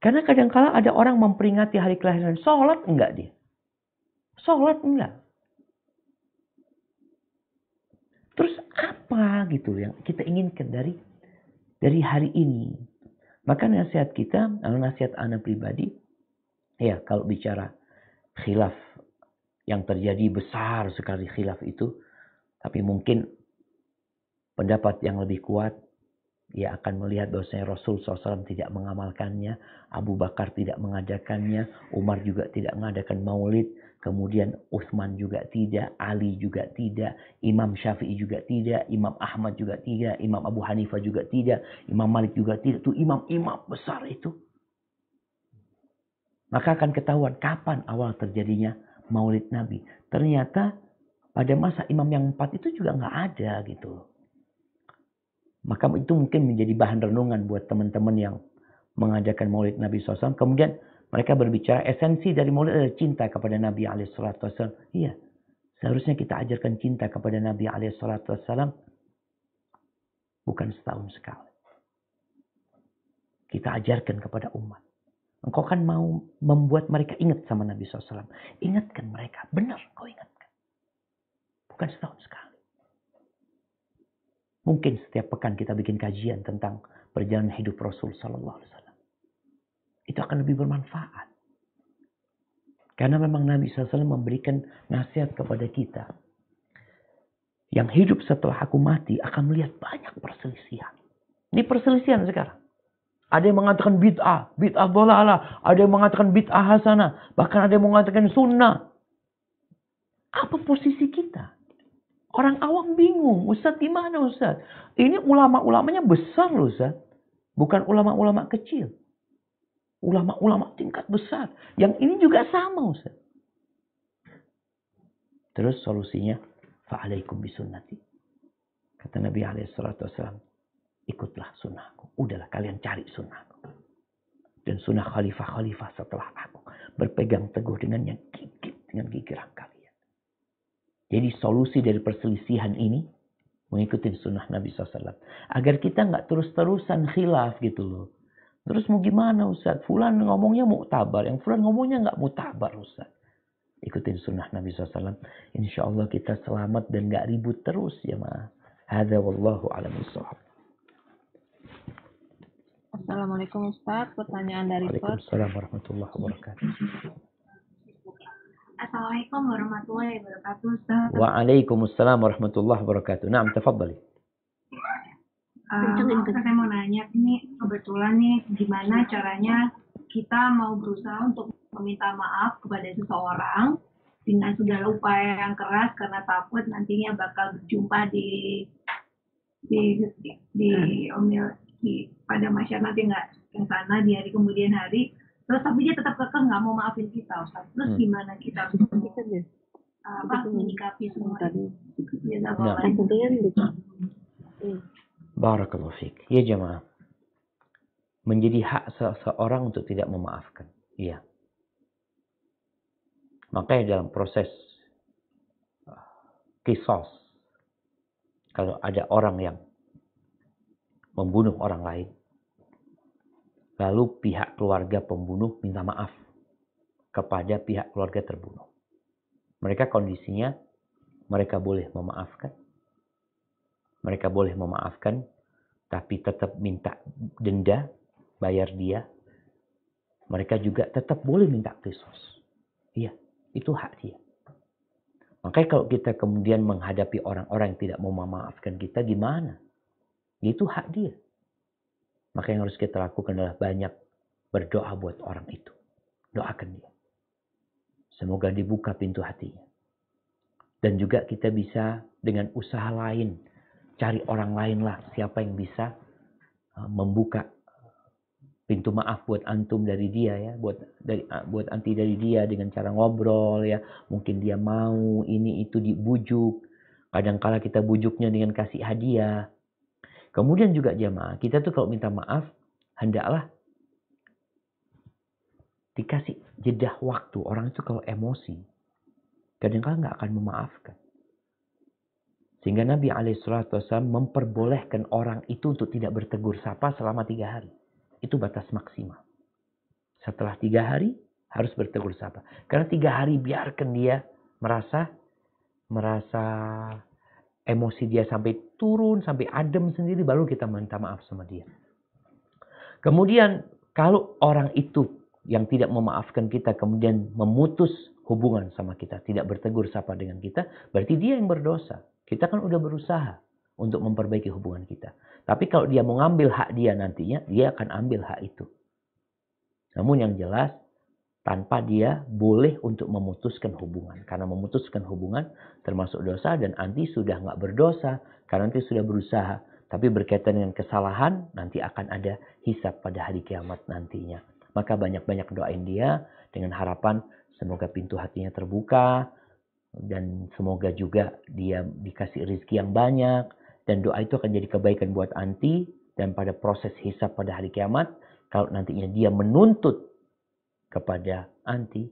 Karena kadang-kala ada orang memperingati hari kelahiran, sholat enggak dia? Sholat enggak? Terus apa gitu yang kita inginkan dari hari ini? Maka nasihat kita, nasihat ana pribadi, ya kalau bicara khilaf yang terjadi besar sekali khilaf itu, tapi mungkin pendapat yang lebih kuat, ia akan melihat bahwasanya Rasul SAW tidak mengamalkannya, Abu Bakar tidak mengadakannya, Umar juga tidak mengadakan maulid, kemudian Utsman juga tidak, Ali juga tidak, Imam Syafi'i juga tidak, Imam Ahmad juga tidak, Imam Abu Hanifah juga tidak, Imam Malik juga tidak. Itu imam-imam besar itu. Maka akan ketahuan kapan awal terjadinya maulid Nabi. Ternyata pada masa imam yang 4 itu juga nggak ada gitu. Maka itu mungkin menjadi bahan renungan buat teman-teman yang mengadakan maulid Nabi SAW. Kemudian mereka berbicara esensi dari maulid adalah cinta kepada Nabi SAW. Iya, seharusnya kita ajarkan cinta kepada Nabi SAW bukan setahun sekali. Kita ajarkan kepada umat. Engkau kan mau membuat mereka ingat sama Nabi SAW. Ingatkan mereka. Benar, kau ingatkan. Bukan setahun sekali. Mungkin setiap pekan kita bikin kajian tentang perjalanan hidup Rasul Sallallahu Alaihi Wasallam. Itu akan lebih bermanfaat. Karena memang Nabi SAW memberikan nasihat kepada kita. Yang hidup setelah aku mati akan melihat banyak perselisihan. Ini perselisihan sekarang. Ada yang mengatakan bid'ah dhalalah. Ada yang mengatakan bid'ah hasanah. Bahkan ada yang mengatakan sunnah. Apa posisi kita? Orang awam bingung. Ustaz gimana Ustaz? Ini ulama-ulamanya besar loh Ustaz. Bukan ulama-ulama kecil. Ulama-ulama tingkat besar. Yang ini juga sama Ustaz. Terus solusinya. Fa'alaikum bisunnati. Kata Nabi SAW. Ikutlah sunnahku. Udahlah kalian cari sunnahku. Dan sunnah khalifah-khalifah setelah aku. Berpegang teguh dengan yang gigit. Dengan gigiran kalian. Jadi solusi dari perselisihan ini mengikuti sunnah Nabi SAW. Agar kita nggak terus-terusan khilaf gitu loh. Terus mau gimana Ustaz? Fulan ngomongnya muktabar. Yang Fulan ngomongnya nggak muktabar Ustaz. ikutin sunnah Nabi SAW. Insya Allah kita selamat dan gak ribut terus jemaah. Hadza wallahu a'lam bishawab. Assalamualaikum Ustaz, pertanyaan dari Pot. Waalaikumsalam warahmatullahi wabarakatuh. Assalamualaikum warahmatullahi wabarakatuh, Ustaz. Waalaikumsalam warahmatullahi wabarakatuh. Naam, tafadhali. Saya mau nanya, ini kebetulan nih, gimana caranya kita mau berusaha untuk meminta maaf kepada seseorang dengan segala upaya yang keras karena takut nantinya bakal berjumpa pada masyarakat nanti nggak yang sana di hari kemudian hari. Terus tapi dia tetap kekeh nggak mau maafin kita, Ustaz. Terus gimana kita harus menyikapi semua itu? Barakallahu fiik. Ya jemaah. Menjadi hak seseorang untuk tidak memaafkan. Iya. Makanya dalam proses qisas, kalau ada orang yang membunuh orang lain, lalu pihak keluarga pembunuh minta maaf kepada pihak keluarga terbunuh. Mereka kondisinya, mereka boleh memaafkan. Mereka boleh memaafkan, tapi tetap minta denda, bayar dia. Mereka juga tetap boleh minta qisas. Iya, itu hak dia. Makanya kalau kita kemudian menghadapi orang-orang yang tidak mau memaafkan kita, gimana? Itu hak dia. Maka yang harus kita lakukan adalah banyak berdoa buat orang itu. Doakan dia. Semoga dibuka pintu hatinya. Dan juga kita bisa dengan usaha lain, cari orang lain lah, siapa yang bisa membuka pintu maaf buat antum dari dia ya, buat anti dari dia dengan cara ngobrol ya. Mungkin dia mau ini itu dibujuk. Kadang-kala kita bujuknya dengan kasih hadiah. Kemudian juga jamaah, kita tuh kalau minta maaf, hendaklah dikasih jeda waktu. Orang itu kalau emosi, kadang-kala nggak akan memaafkan. Sehingga Nabi SAW memperbolehkan orang itu untuk tidak bertegur sapa selama 3 hari. Itu batas maksimal. Setelah 3 hari, harus bertegur sapa. Karena 3 hari biarkan dia merasa emosi dia sampai turun, sampai adem sendiri, baru kita minta maaf sama dia. Kemudian kalau orang itu yang tidak memaafkan kita kemudian memutus hubungan sama kita, tidak bertegur sapa dengan kita, berarti dia yang berdosa. Kita kan udah berusaha untuk memperbaiki hubungan kita. Tapi kalau dia mau ngambil hak dia nantinya, dia akan ambil hak itu. Namun yang jelas, tanpa dia boleh untuk memutuskan hubungan. Karena memutuskan hubungan termasuk dosa dan anti sudah nggak berdosa. Karena nanti sudah berusaha. Tapi berkaitan dengan kesalahan, nanti akan ada hisab pada hari kiamat nantinya. Maka banyak-banyak doain dia dengan harapan semoga pintu hatinya terbuka. Dan semoga juga dia dikasih rezeki yang banyak. Dan doa itu akan jadi kebaikan buat anti. Dan pada proses hisab pada hari kiamat, kalau nantinya dia menuntut kepada anti,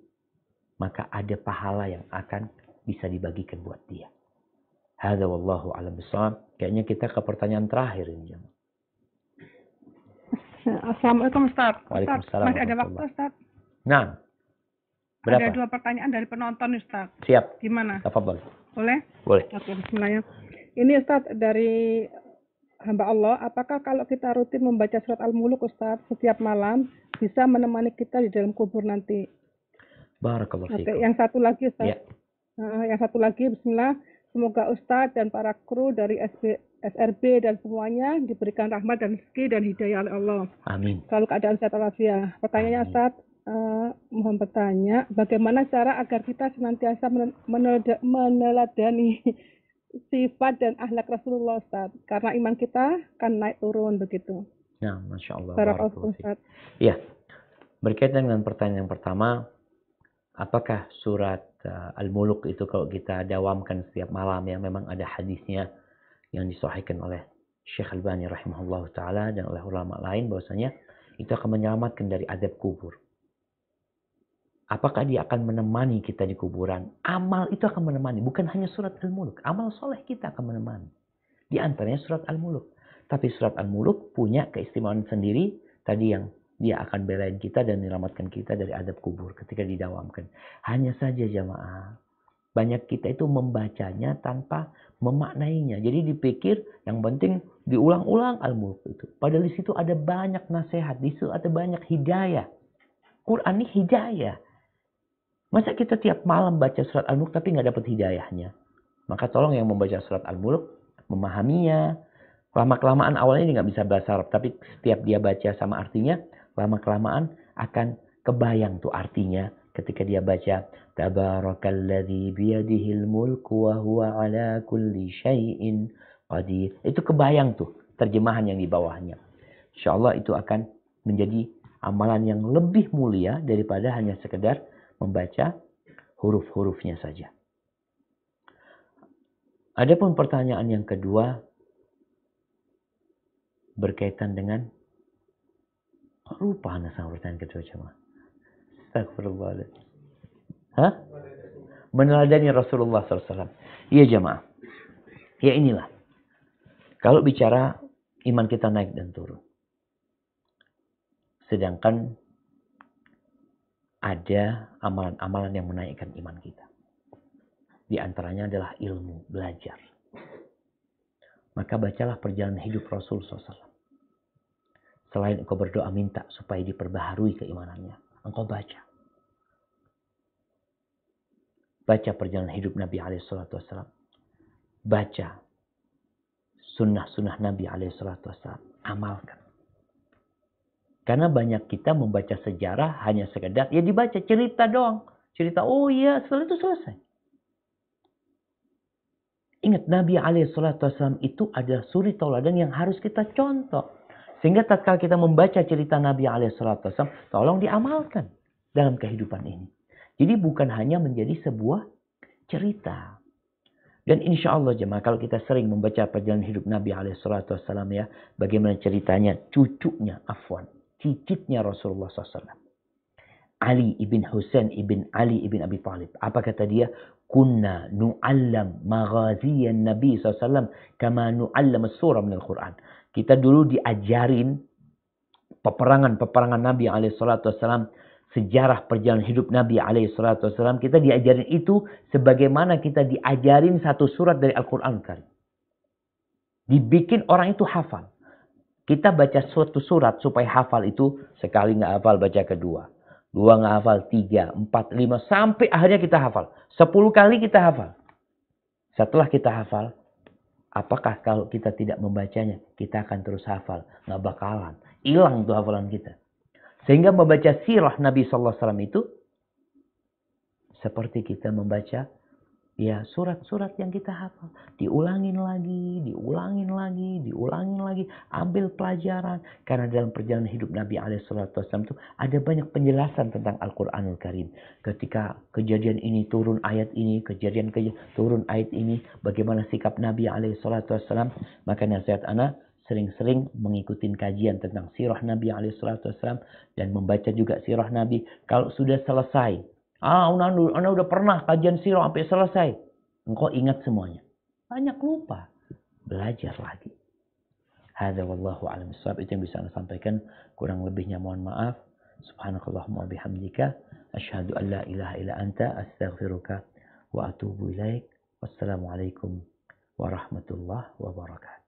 maka ada pahala yang akan bisa dibagikan buat dia. Hadza wallahu a'lam bishawab. Kayaknya kita ke pertanyaan terakhir ini. Assalamualaikum Ustaz. Waalaikumsalam. Masih ada waktu Ustaz? Nah. Berapa? Ada 2 pertanyaan dari penonton Ustaz. Siap. Gimana? Tafadhol. Boleh? Boleh. Oke, bismillah. Ini Ustaz dari hamba Allah, apakah kalau kita rutin membaca surat Al-Muluk Ustaz setiap malam bisa menemani kita di dalam kubur nanti? Barakallahu fiikum. Oke, yang satu lagi Ustaz. Ya. Yang satu lagi, bismillah. Semoga Ustaz dan para kru dari SRB dan semuanya diberikan rahmat dan rezeki dan hidayah oleh Allah. Amin. Selalu keadaan sehat walafiat. Pertanyaannya Ustaz, mohon bertanya, bagaimana cara agar kita senantiasa meneladani sifat dan akhlak Rasulullah Ustaz? Karena iman kita kan naik turun begitu. Ya, Masya Allah. Barakallahu Ustaz. Ya, berkaitan dengan pertanyaan yang pertama, apakah surat Al-Muluk itu kalau kita dawamkan setiap malam, ya memang ada hadisnya yang disahihkan oleh Syekh Albani rahimahullah ta'ala dan oleh ulama lain bahwasanya itu akan menyelamatkan dari azab kubur. Apakah dia akan menemani kita di kuburan? Amal itu akan menemani. Bukan hanya surat Al-Muluk. Amal soleh kita akan menemani. Di antaranya surat Al-Muluk. Tapi surat Al-Muluk punya keistimewaan sendiri. Tadi yang dia akan belain kita dan menyelamatkan kita dari adab kubur ketika didawamkan. Hanya saja jamaah, banyak kita itu membacanya tanpa memaknainya. Jadi dipikir yang penting diulang-ulang Al-Mulk itu. Padahal di situ ada banyak nasihat, di situ ada banyak hidayah. Quran ini hidayah. Masa kita tiap malam baca surat Al-Mulk tapi nggak dapat hidayahnya? Maka tolong yang membaca surat Al-Mulk, memahaminya. Lama-kelamaan awalnya dia nggak bisa bahasa Arab. Tapi setiap dia baca sama artinya, lama-kelamaan akan kebayang tuh artinya. Ketika dia baca, Tabarakalladzi biyadihil mulku wa huwa ala kulli syai'in qadir. Itu kebayang tuh terjemahan yang di bawahnya. InsyaAllah itu akan menjadi amalan yang lebih mulia daripada hanya sekedar membaca huruf-hurufnya saja. Adapun pertanyaan yang kedua berkaitan dengan lupa anda sama pertanyaan kedua cuma. Astagfirullahaladzim. Hah? Meneladani Rasulullah SAW. Iya jemaah. Ya inilah. Kalau bicara iman kita naik dan turun. Sedangkan ada amalan-amalan yang menaikkan iman kita. Di antaranya adalah ilmu, belajar. Maka bacalah perjalanan hidup Rasul SAW. Selain engkau berdoa minta supaya diperbaharui keimanannya. Engkau baca. Baca perjalanan hidup Nabi SAW. Baca sunnah-sunnah Nabi SAW. Amalkan. Karena banyak kita membaca sejarah hanya sekedar, ya dibaca cerita doang. Cerita, oh iya, setelah itu selesai. Ingat, Nabi SAW itu adalah suri tauladan yang harus kita contoh. Sehingga tatkala kita membaca cerita Nabi SAW, tolong diamalkan dalam kehidupan ini. Jadi bukan hanya menjadi sebuah cerita. Dan insya Allah jemaah, kalau kita sering membaca perjalanan hidup Nabi SAW ya, bagaimana ceritanya, cicitnya Rasulullah SAW. Ali ibn Husain ibn Ali ibn Abi Talib. Apa kata dia? Kunna nu'allam maghaziyan Nabi SAW kama nu'allam surah minal Quran. Kita dulu diajarin peperangan-peperangan Nabi SAW, sejarah perjalanan hidup Nabi SAW. Kita diajarin itu sebagaimana kita diajarin satu surat dari Al-Quran Karim. Dibikin orang itu hafal. Kita baca suatu surat supaya hafal itu sekali nggak hafal baca kedua. Dua nggak hafal, 3, 4, 5. Sampai akhirnya kita hafal. 10 kali kita hafal. Setelah kita hafal, apakah kalau kita tidak membacanya, kita akan terus hafal? Nggak bakalan. Hilang tuh hafalan kita. Sehingga membaca sirah Nabi SAW itu, seperti kita membaca ya surat-surat yang kita hafal. Diulangin lagi, diulangin lagi, diulangin lagi. Ambil pelajaran. Karena dalam perjalanan hidup Nabi SAW itu ada banyak penjelasan tentang Al-Quranul Karim. Ketika kejadian ini turun ayat ini, kejadian turun ayat ini. Bagaimana sikap Nabi SAW. Maka nasihat anak sering-sering mengikuti kajian tentang sirah Nabi SAW. Dan membaca juga sirah Nabi. Kalau sudah selesai. Anda udah pernah kajian sirah sampai selesai. Engkau ingat semuanya. Banyak lupa. Belajar lagi. Hadza wallahu a'lam bishawab. Itu yang bisa Anda sampaikan. Kurang lebihnya mohon maaf. Subhanakallahumma bihamdika. Asyhadu an la ilaha illa anta. Astaghfiruka wa atubu ilaik. Wassalamualaikum warahmatullahi wabarakatuh.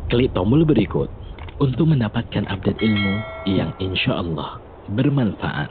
Klik tombol berikut untuk mendapatkan update ilmu yang insya Allah bermanfaat.